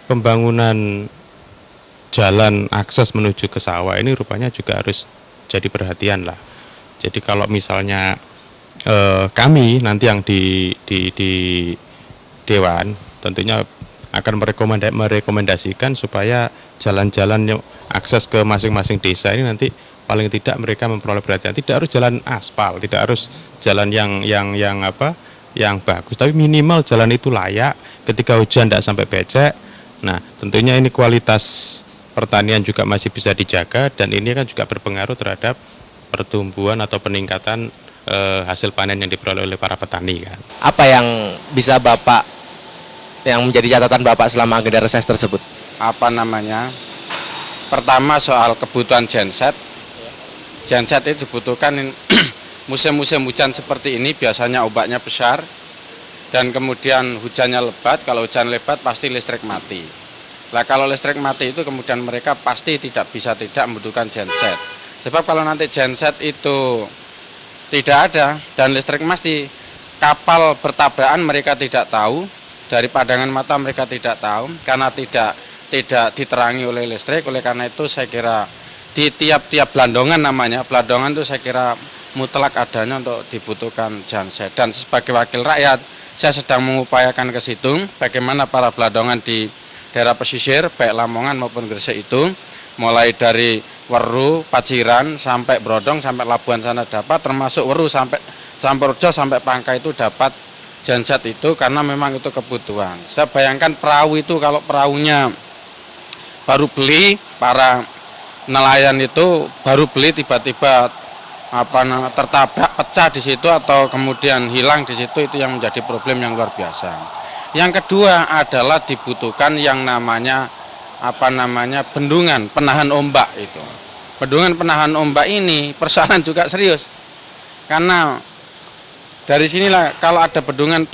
pembangunan jalan akses menuju ke sawah ini rupanya juga harus jadi perhatian lah. Jadi kalau misalnya kami nanti yang di Dewan tentunya akan merekomendasikan supaya jalan-jalan akses ke masing-masing desa ini nanti paling tidak mereka memperoleh perhatian. Tidak harus jalan aspal, tidak harus jalan yang bagus, tapi minimal jalan itu layak, ketika hujan tidak sampai becek. Nah, tentunya ini kualitas pertanian juga masih bisa dijaga, dan ini kan juga berpengaruh terhadap pertumbuhan atau peningkatan hasil panen yang diperoleh oleh para petani kan. Apa yang bisa Bapak, yang menjadi catatan Bapak selama agenda reses tersebut? Pertama soal kebutuhan genset. Genset itu dibutuhkan musim-musim hujan seperti ini, biasanya ombaknya besar dan kemudian hujannya lebat. Kalau hujan lebat pasti listrik mati. Nah, kalau listrik mati itu kemudian mereka pasti tidak membutuhkan genset. Sebab kalau nanti genset itu tidak ada dan listrik mati, kapal bertabrakan mereka tidak tahu, dari pandangan mata mereka tidak tahu karena tidak diterangi oleh listrik. Oleh karena itu saya kira di tiap belandongan, namanya belandongan itu saya kira mutlak adanya untuk dibutuhkan genset. Dan sebagai wakil rakyat saya sedang mengupayakan ke situ bagaimana para belandongan di daerah pesisir baik Lamongan maupun Gresik itu mulai dari Weru, Paciran sampai Brodong sampai Labuan sana dapat, termasuk Weru sampai Campurjo sampai Pangkai itu dapat genset itu karena memang itu kebutuhan. Saya bayangkan perahu itu kalau perahunya baru beli, para nelayan itu baru beli tiba-tiba tertabrak, pecah di situ atau kemudian hilang di situ, itu yang menjadi problem yang luar biasa. Yang kedua adalah dibutuhkan yang namanya bendungan penahan ombak itu. Bendungan penahan ombak ini persoalan juga serius. Karena dari sinilah kalau ada bendungan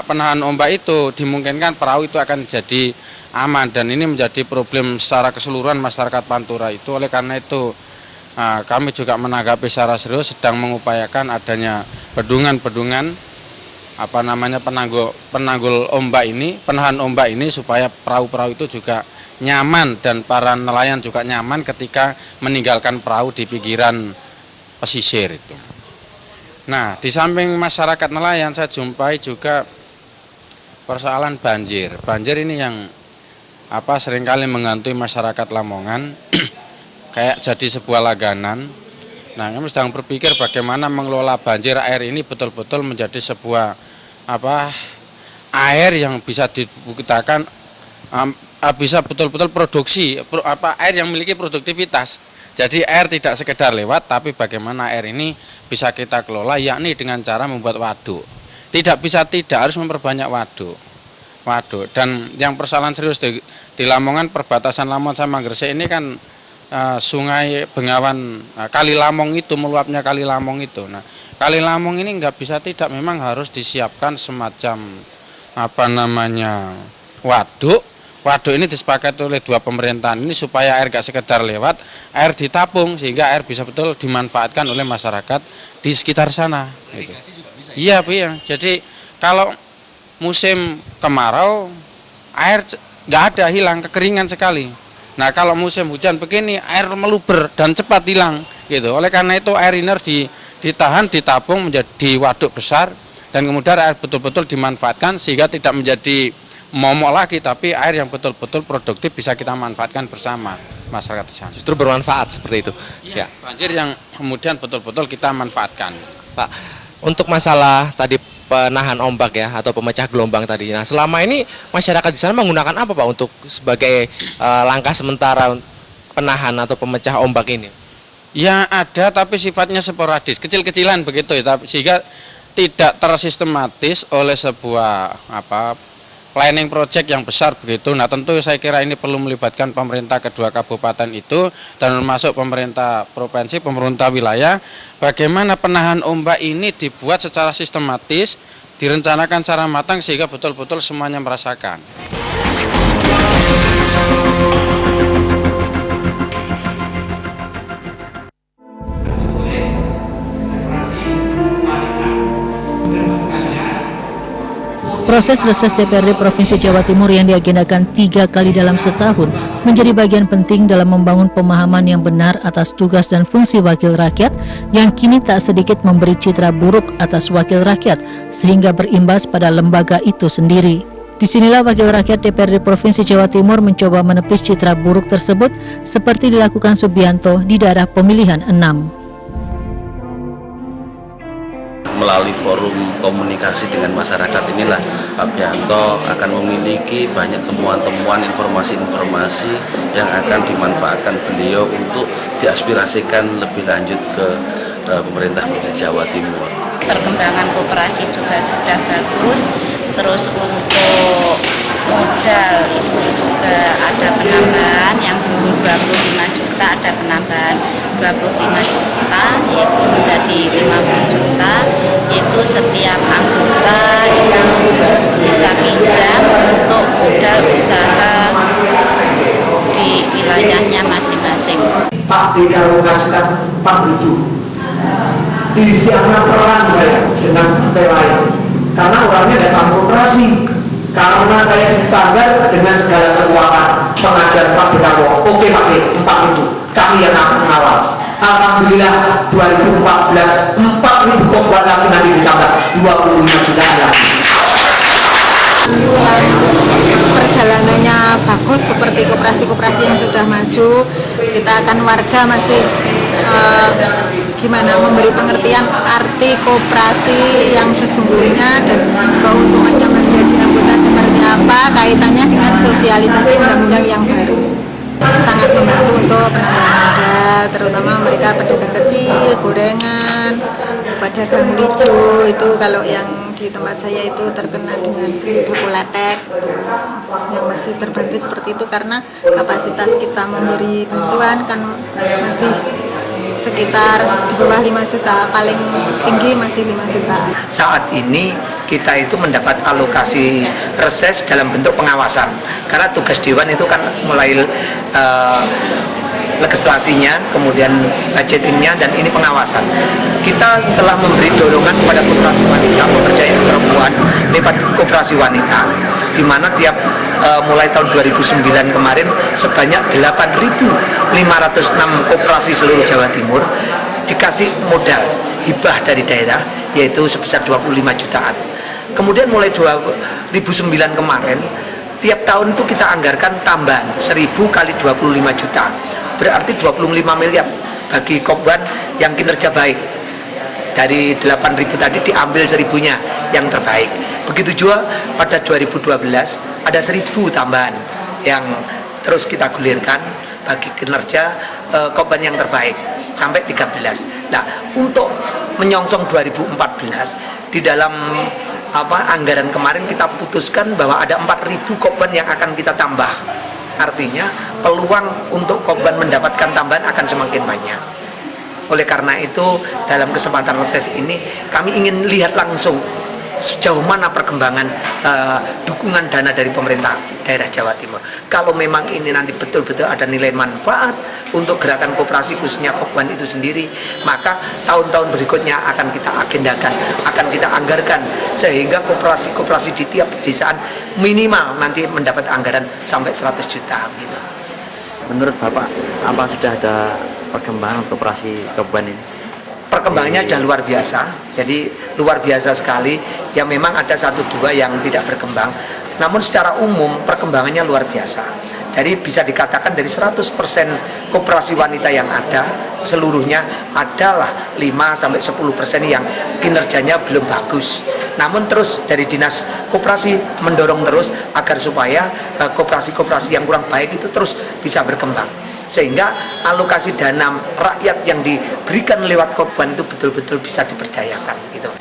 penahan ombak itu dimungkinkan perahu itu akan jadi aman, dan ini menjadi problem secara keseluruhan masyarakat Pantura itu. Oleh karena itu kami juga menanggapi secara serius, sedang mengupayakan adanya bendungan-bendungan penanggul ombak ini, penahan ombak ini, supaya perahu-perahu itu juga nyaman dan para nelayan juga nyaman ketika meninggalkan perahu di pinggiran pesisir itu. Nah, di samping masyarakat nelayan saya jumpai juga persoalan banjir. Banjir ini yang seringkali menghantui masyarakat Lamongan kayak jadi sebuah langganan. Nah, kami sedang berpikir bagaimana mengelola banjir air ini betul-betul menjadi sebuah air yang bisa dibuktikan bisa betul-betul produksi air yang memiliki produktivitas. Jadi air tidak sekedar lewat, tapi bagaimana air ini bisa kita kelola, yakni dengan cara membuat waduk. Tidak harus memperbanyak waduk. Dan yang persoalan serius di Lamongan, perbatasan Lamongan sama Gresik ini kan Sungai Bengawan, Kali Lamong itu, meluapnya Kali Lamong itu. Nah, Kali Lamong ini nggak bisa tidak, memang harus disiapkan semacam waduk. Waduk ini disepakati oleh dua pemerintahan ini supaya air gak sekedar lewat, air ditapung sehingga air bisa betul dimanfaatkan oleh masyarakat di sekitar sana. Irigasi juga bisa. Iya, jadi kalau musim kemarau air nggak ada, hilang, kekeringan sekali. Nah, kalau musim hujan begini air meluber dan cepat hilang gitu. Oleh karena itu air ini ditahan, ditabung menjadi waduk besar dan kemudian air betul-betul dimanfaatkan sehingga tidak menjadi momok lagi, tapi air yang betul-betul produktif bisa kita manfaatkan bersama masyarakat di sana. Justru bermanfaat seperti itu. Ya, banjir yang kemudian betul-betul kita manfaatkan. Pak, untuk masalah tadi penahan ombak ya atau pemecah gelombang tadi. Nah, selama ini masyarakat di sana menggunakan apa Pak untuk sebagai langkah sementara penahan atau pemecah ombak ini? Ya ada, tapi sifatnya sporadis, kecil-kecilan begitu ya, sehingga tidak tersistematis oleh sebuah planning project yang besar begitu. Nah, tentu saya kira ini perlu melibatkan pemerintah kedua kabupaten itu dan termasuk pemerintah provinsi, pemerintah wilayah. Bagaimana penahan ombak ini dibuat secara sistematis, direncanakan secara matang sehingga betul-betul semuanya merasakan. Proses reses DPRD Provinsi Jawa Timur yang diagendakan 3 kali dalam setahun menjadi bagian penting dalam membangun pemahaman yang benar atas tugas dan fungsi wakil rakyat yang kini tak sedikit memberi citra buruk atas wakil rakyat sehingga berimbas pada lembaga itu sendiri. Disinilah wakil rakyat DPRD Provinsi Jawa Timur mencoba menepis citra buruk tersebut seperti dilakukan Subianto di daerah pemilihan 6. Melalui forum komunikasi dengan masyarakat inilah Pak Bianto akan memiliki banyak temuan-temuan, informasi-informasi yang akan dimanfaatkan beliau untuk diaspirasikan lebih lanjut ke pemerintah Provinsi Jawa Timur. Perkembangan koperasi juga sudah bagus, terus untuk modal itu juga ada penambahan yang dulu 25 juta ada penambahan 25 juta yaitu menjadi 50 juta, itu setiap anggota itu bisa pinjam untuk modal usaha di wilayahnya masing-masing. Pak Dika mengajukan 4.000 disiapkan peran saya dengan partai lain karena orangnya datang koperasi. Karena saya ditanggal dengan segala kekuatan pengajar Pak Dekawo, oke Pak D, 4.000 kami yang akan mengawal. Alhamdulillah 2014 4.000 korban lagi nanti ditambah 25 juta lagi. Perjalanannya bagus seperti koperasi-koperasi yang sudah maju. Kita akan warga masih gimana memberi pengertian arti koperasi yang sesungguhnya dan keuntungannya menjadi anggota seperti apa, kaitannya dengan sosialisasi undang-undang yang baru. Sangat membantu untuk penambahan modal, terutama mereka pedagang kecil, gorengan, pedagang hijau itu kalau yang di tempat saya itu terkena dengan buku letek yang masih terbantu seperti itu karena kapasitas kita memberi bantuan kan masih sekitar di bawah 5 juta, paling tinggi masih 5 juta. Saat ini kita itu mendapat alokasi reses dalam bentuk pengawasan karena tugas Dewan itu kan mulai legislasinya, kemudian budgetingnya, dan ini pengawasan. Kita telah memberi dorongan kepada koperasi wanita, pemberdayaan perempuan lewat koperasi wanita, di mana tiap mulai tahun 2009 kemarin sebanyak 8.506 koperasi seluruh Jawa Timur dikasih modal hibah dari daerah yaitu sebesar 25 jutaan. Kemudian mulai 2009 kemarin tiap tahun itu kita anggarkan tambahan 1.000 kali 25 juta, berarti 25 miliar bagi Kopwan yang kinerja baik. Dari 8.000 tadi diambil 1.000-nya yang terbaik. Begitu juga pada 2012 ada 1.000 tambahan yang terus kita gulirkan bagi kinerja Kopwan yang terbaik sampai 13. Nah, untuk menyongsong 2014 di dalam anggaran kemarin kita putuskan bahwa ada 4.000 Kopwan yang akan kita tambah. Artinya peluang untuk Kopwan mendapatkan tambahan akan semakin banyak. Oleh karena itu dalam kesempatan reses ini kami ingin lihat langsung sejauh mana perkembangan dukungan dana dari pemerintah daerah Jawa Timur. Kalau memang ini nanti betul-betul ada nilai manfaat untuk gerakan koperasi khususnya Kopwan itu sendiri, maka tahun-tahun berikutnya akan kita agendakan, akan kita anggarkan sehingga koperasi-koperasi di tiap desaan minimal nanti mendapat anggaran sampai 100 juta gitu. Menurut Bapak, apa sudah ada perkembangan koperasi Kopwan ini? Perkembangannya sudah luar biasa, jadi luar biasa sekali. Ya memang ada 1-2 yang tidak berkembang, namun secara umum perkembangannya luar biasa. Jadi bisa dikatakan dari 100% koperasi wanita yang ada, seluruhnya adalah 5-10% yang kinerjanya belum bagus. Namun terus dari Dinas Koperasi mendorong terus agar supaya koperasi-koperasi yang kurang baik itu terus bisa berkembang. Sehingga alokasi dana rakyat yang diberikan lewat Kopwan itu betul-betul bisa dipercayakan gitu.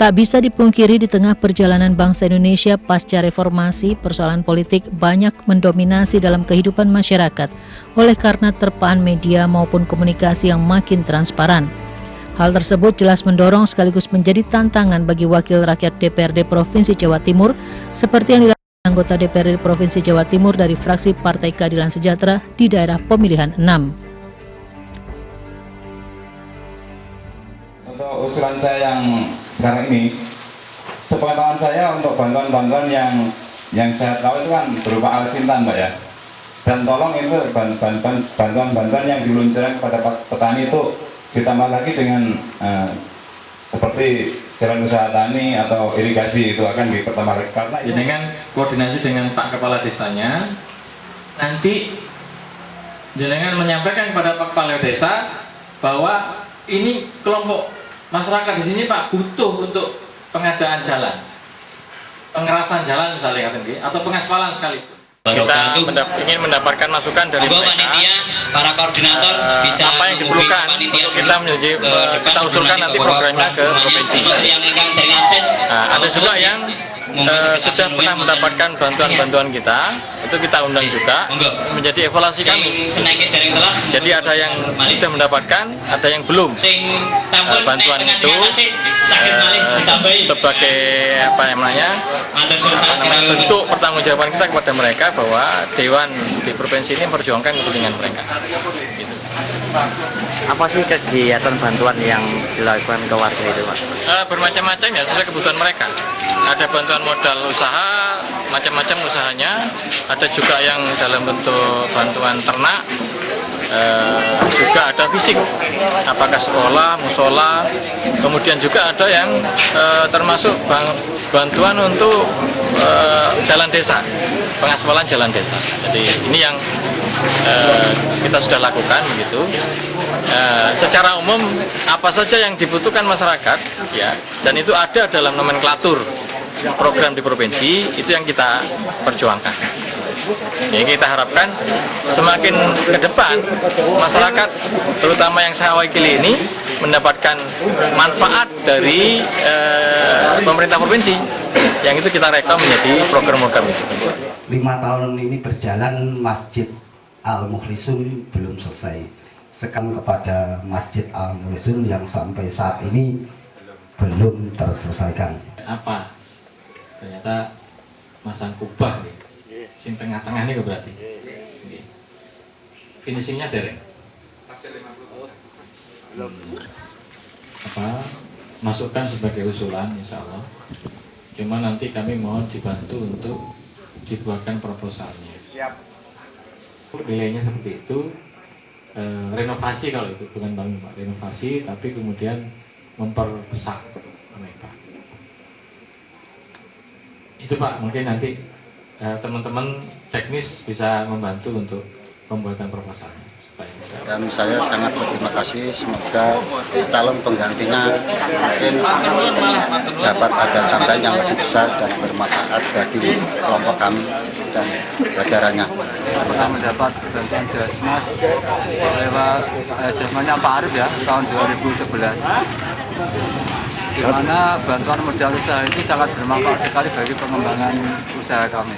Tak bisa dipungkiri di tengah perjalanan bangsa Indonesia pasca reformasi, persoalan politik banyak mendominasi dalam kehidupan masyarakat oleh karena terpaan media maupun komunikasi yang makin transparan. Hal tersebut jelas mendorong sekaligus menjadi tantangan bagi wakil rakyat DPRD Provinsi Jawa Timur seperti yang dilakukan anggota DPRD Provinsi Jawa Timur dari fraksi Partai Keadilan Sejahtera di daerah pemilihan 6. Untuk usulan saya yang sekarang ini, sepengetahuan saya untuk bantuan-bantuan yang saya tahu itu kan berupa Alsintan, Pak ya. Dan tolong itu bantuan-bantuan yang diluncurkan kepada petani itu ditambah lagi dengan seperti jalan usaha tani atau irigasi itu akan dipertambah lagi karena dengan koordinasi dengan Pak Kepala Desanya, nanti jenengan menyampaikan kepada Pak Kepala Desa bahwa ini kelompok masyarakat di sini Pak butuh untuk pengadaan jalan, pengerasan jalan misalnya atau pengaspalan sekalipun. Kita ingin mendapatkan masukan dari mereka, panitia, para koordinator bisa apa yang diperlukan untuk kita menjadi kita usulkan nanti programnya ke provinsi. Ada juga yang sudah pernah mendapatkan bantuan-bantuan kita undang juga menjadi evaluasi kami. Jadi ada yang sudah mendapatkan, ada yang belum. Bantuan itu sebagai bentuk pertanggungjawaban kita kepada mereka bahwa Dewan di provinsi ini memperjuangkan kepentingan mereka. Gitu. Apa sih kegiatan bantuan yang dilakukan ke warga itu, Pak? Bermacam-macam ya, sesuai kebutuhan mereka. Ada bantuan modal usaha, macam-macam usahanya. Ada juga yang dalam bentuk bantuan ternak, juga ada fisik, apakah sekolah, musola. Kemudian juga ada yang termasuk bantuan untuk jalan desa, pengaspalan jalan desa. Jadi ini yang kita sudah lakukan begitu. Secara umum apa saja yang dibutuhkan masyarakat ya, dan itu ada dalam nomenklatur program di provinsi, itu yang kita perjuangkan. Jadi kita harapkan semakin ke depan masyarakat terutama yang saya wakili ini mendapatkan manfaat dari pemerintah provinsi, yang itu kita rekam menjadi program-program itu. 5 tahun ini berjalan, Masjid Al-Mukhlisun belum selesai. Sekam kepada Masjid Al-Mukhlisun yang sampai saat ini belum terselesaikan. Apa? Ternyata masang kubah nih. Sing tengah-tengah ini berarti. Finishingnya dereng. Masukkan sebagai usulan insya Allah. Cuma nanti kami mohon dibantu untuk dikeluarkan proposalnya. Nilainya seperti itu, renovasi kalau itu bukan bangun Pak, renovasi tapi kemudian memperbesar mereka. Itu Pak, mungkin nanti teman-teman teknis bisa membantu untuk pembuatan proposalnya. Dan saya sangat berterima kasih, semoga calon penggantinya mungkin dapat ada tambahan yang lebih besar dan bermanfaat bagi kelompok kami dan jajarannya. Kita mendapat bantuan Jasmas lewat Jasmasnya Pak Arif ya, tahun 2011. Di mana bantuan modal usaha itu sangat bermanfaat sekali bagi pengembangan usaha kami.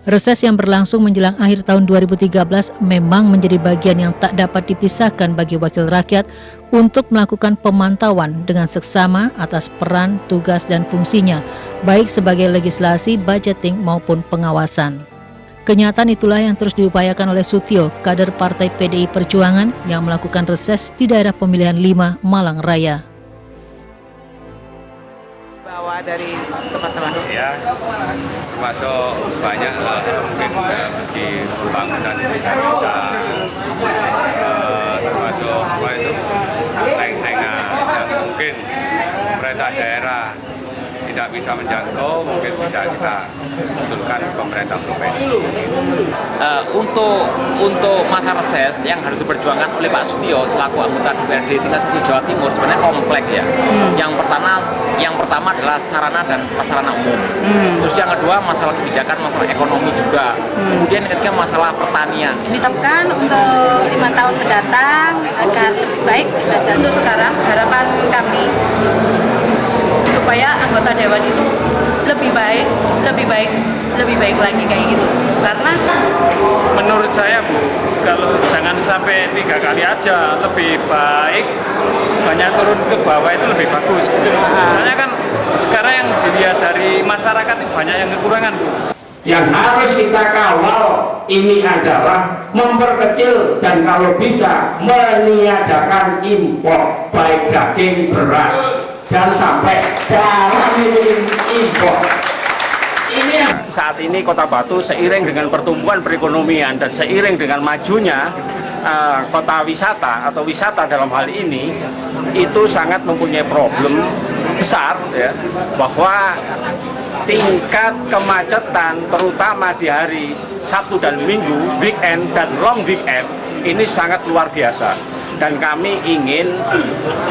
Reses yang berlangsung menjelang akhir tahun 2013 memang menjadi bagian yang tak dapat dipisahkan bagi wakil rakyat untuk melakukan pemantauan dengan seksama atas peran, tugas, dan fungsinya, baik sebagai legislasi, budgeting, maupun pengawasan. Kenyataan itulah yang terus diupayakan oleh Sutio, kader Partai PDI Perjuangan yang melakukan reses di daerah pemilihan 5 Malang Raya. Dari teman-teman ya, termasuk banyak mungkin dari segi pembangunan ini kan bisa termasuk apa itu lengsengan yang mungkin pemerintah daerah tidak bisa menjangkau, mungkin bisa kita usulkan pemerintah provinsi. Untuk masa reses yang harus diperjuangkan oleh Pak Sutio selaku anggota DPRD tingkat 1 Jawa Timur sebenarnya kompleks ya. Yang pertama adalah sarana dan prasarana umum. Terus yang kedua masalah kebijakan, masalah ekonomi juga. Kemudian ketiga masalah pertanian. Ini siapkan untuk 5 tahun mendatang agar lebih baik kita. Untuk sekarang harapan kami supaya anggota dewan itu lebih baik lagi kayak gitu. Karena menurut saya Bu, kalau jangan sampai 3 kali aja, lebih baik banyak turun ke bawah itu lebih bagus gitu loh. Soalnya kan sekarang yang dilihat dari masyarakat itu banyak yang kekurangan Bu. Yang harus kita kawal ini adalah memperkecil dan kalau bisa meniadakan impor baik daging, beras dan sampai darah impor. Saat ini Kota Batu seiring dengan pertumbuhan perekonomian dan seiring dengan majunya kota wisata atau wisata dalam hal ini itu sangat mempunyai problem besar ya, bahwa tingkat kemacetan terutama di hari Sabtu dan Minggu, weekend dan long weekend ini sangat luar biasa. Dan kami ingin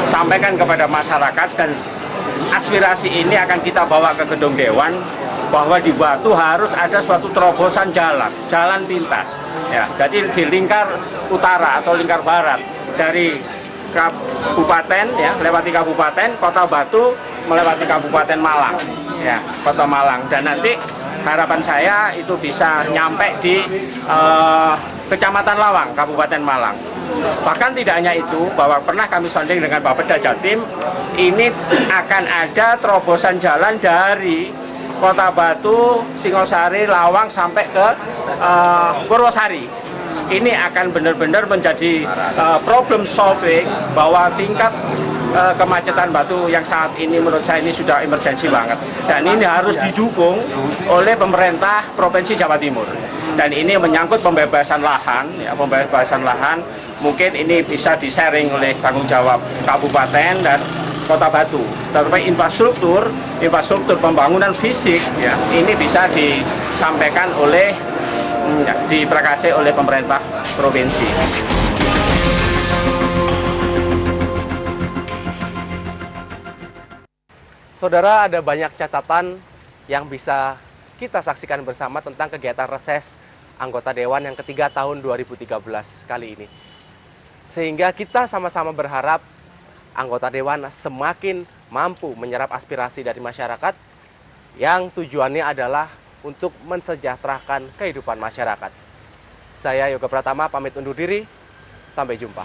sampaikan kepada masyarakat dan aspirasi ini akan kita bawa ke gedung Dewan bahwa di Batu harus ada suatu terobosan jalan pintas ya. Jadi di lingkar utara atau lingkar barat dari kabupaten ya, melewati kabupaten Kota Batu melewati Kabupaten Malang ya, Kota Malang, dan nanti harapan saya itu bisa nyampe di Kecamatan Lawang, Kabupaten Malang. Bahkan tidak hanya itu, bahwa pernah kami sonding dengan Bapeda Jatim, ini akan ada terobosan jalan dari Kota Batu, Singosari, Lawang sampai ke Purwosari. Ini akan benar-benar menjadi problem solving bahwa tingkat kemacetan Batu yang saat ini menurut saya ini sudah emergensi banget. Dan ini harus didukung oleh pemerintah Provinsi Jawa Timur. Dan ini menyangkut pembebasan lahan, ya, pembebasan lahan. Mungkin ini bisa di-sharing oleh tanggung jawab Kabupaten dan Kota Batu. Tetapi infrastruktur pembangunan fisik ya, ini bisa disampaikan oleh diperkasih oleh pemerintah provinsi. Saudara, ada banyak catatan yang bisa kita saksikan bersama tentang kegiatan reses anggota Dewan yang ketiga tahun 2013 kali ini. Sehingga kita sama-sama berharap anggota Dewan semakin mampu menyerap aspirasi dari masyarakat yang tujuannya adalah untuk mensejahterakan kehidupan masyarakat. Saya Yoga Pratama pamit undur diri, sampai jumpa.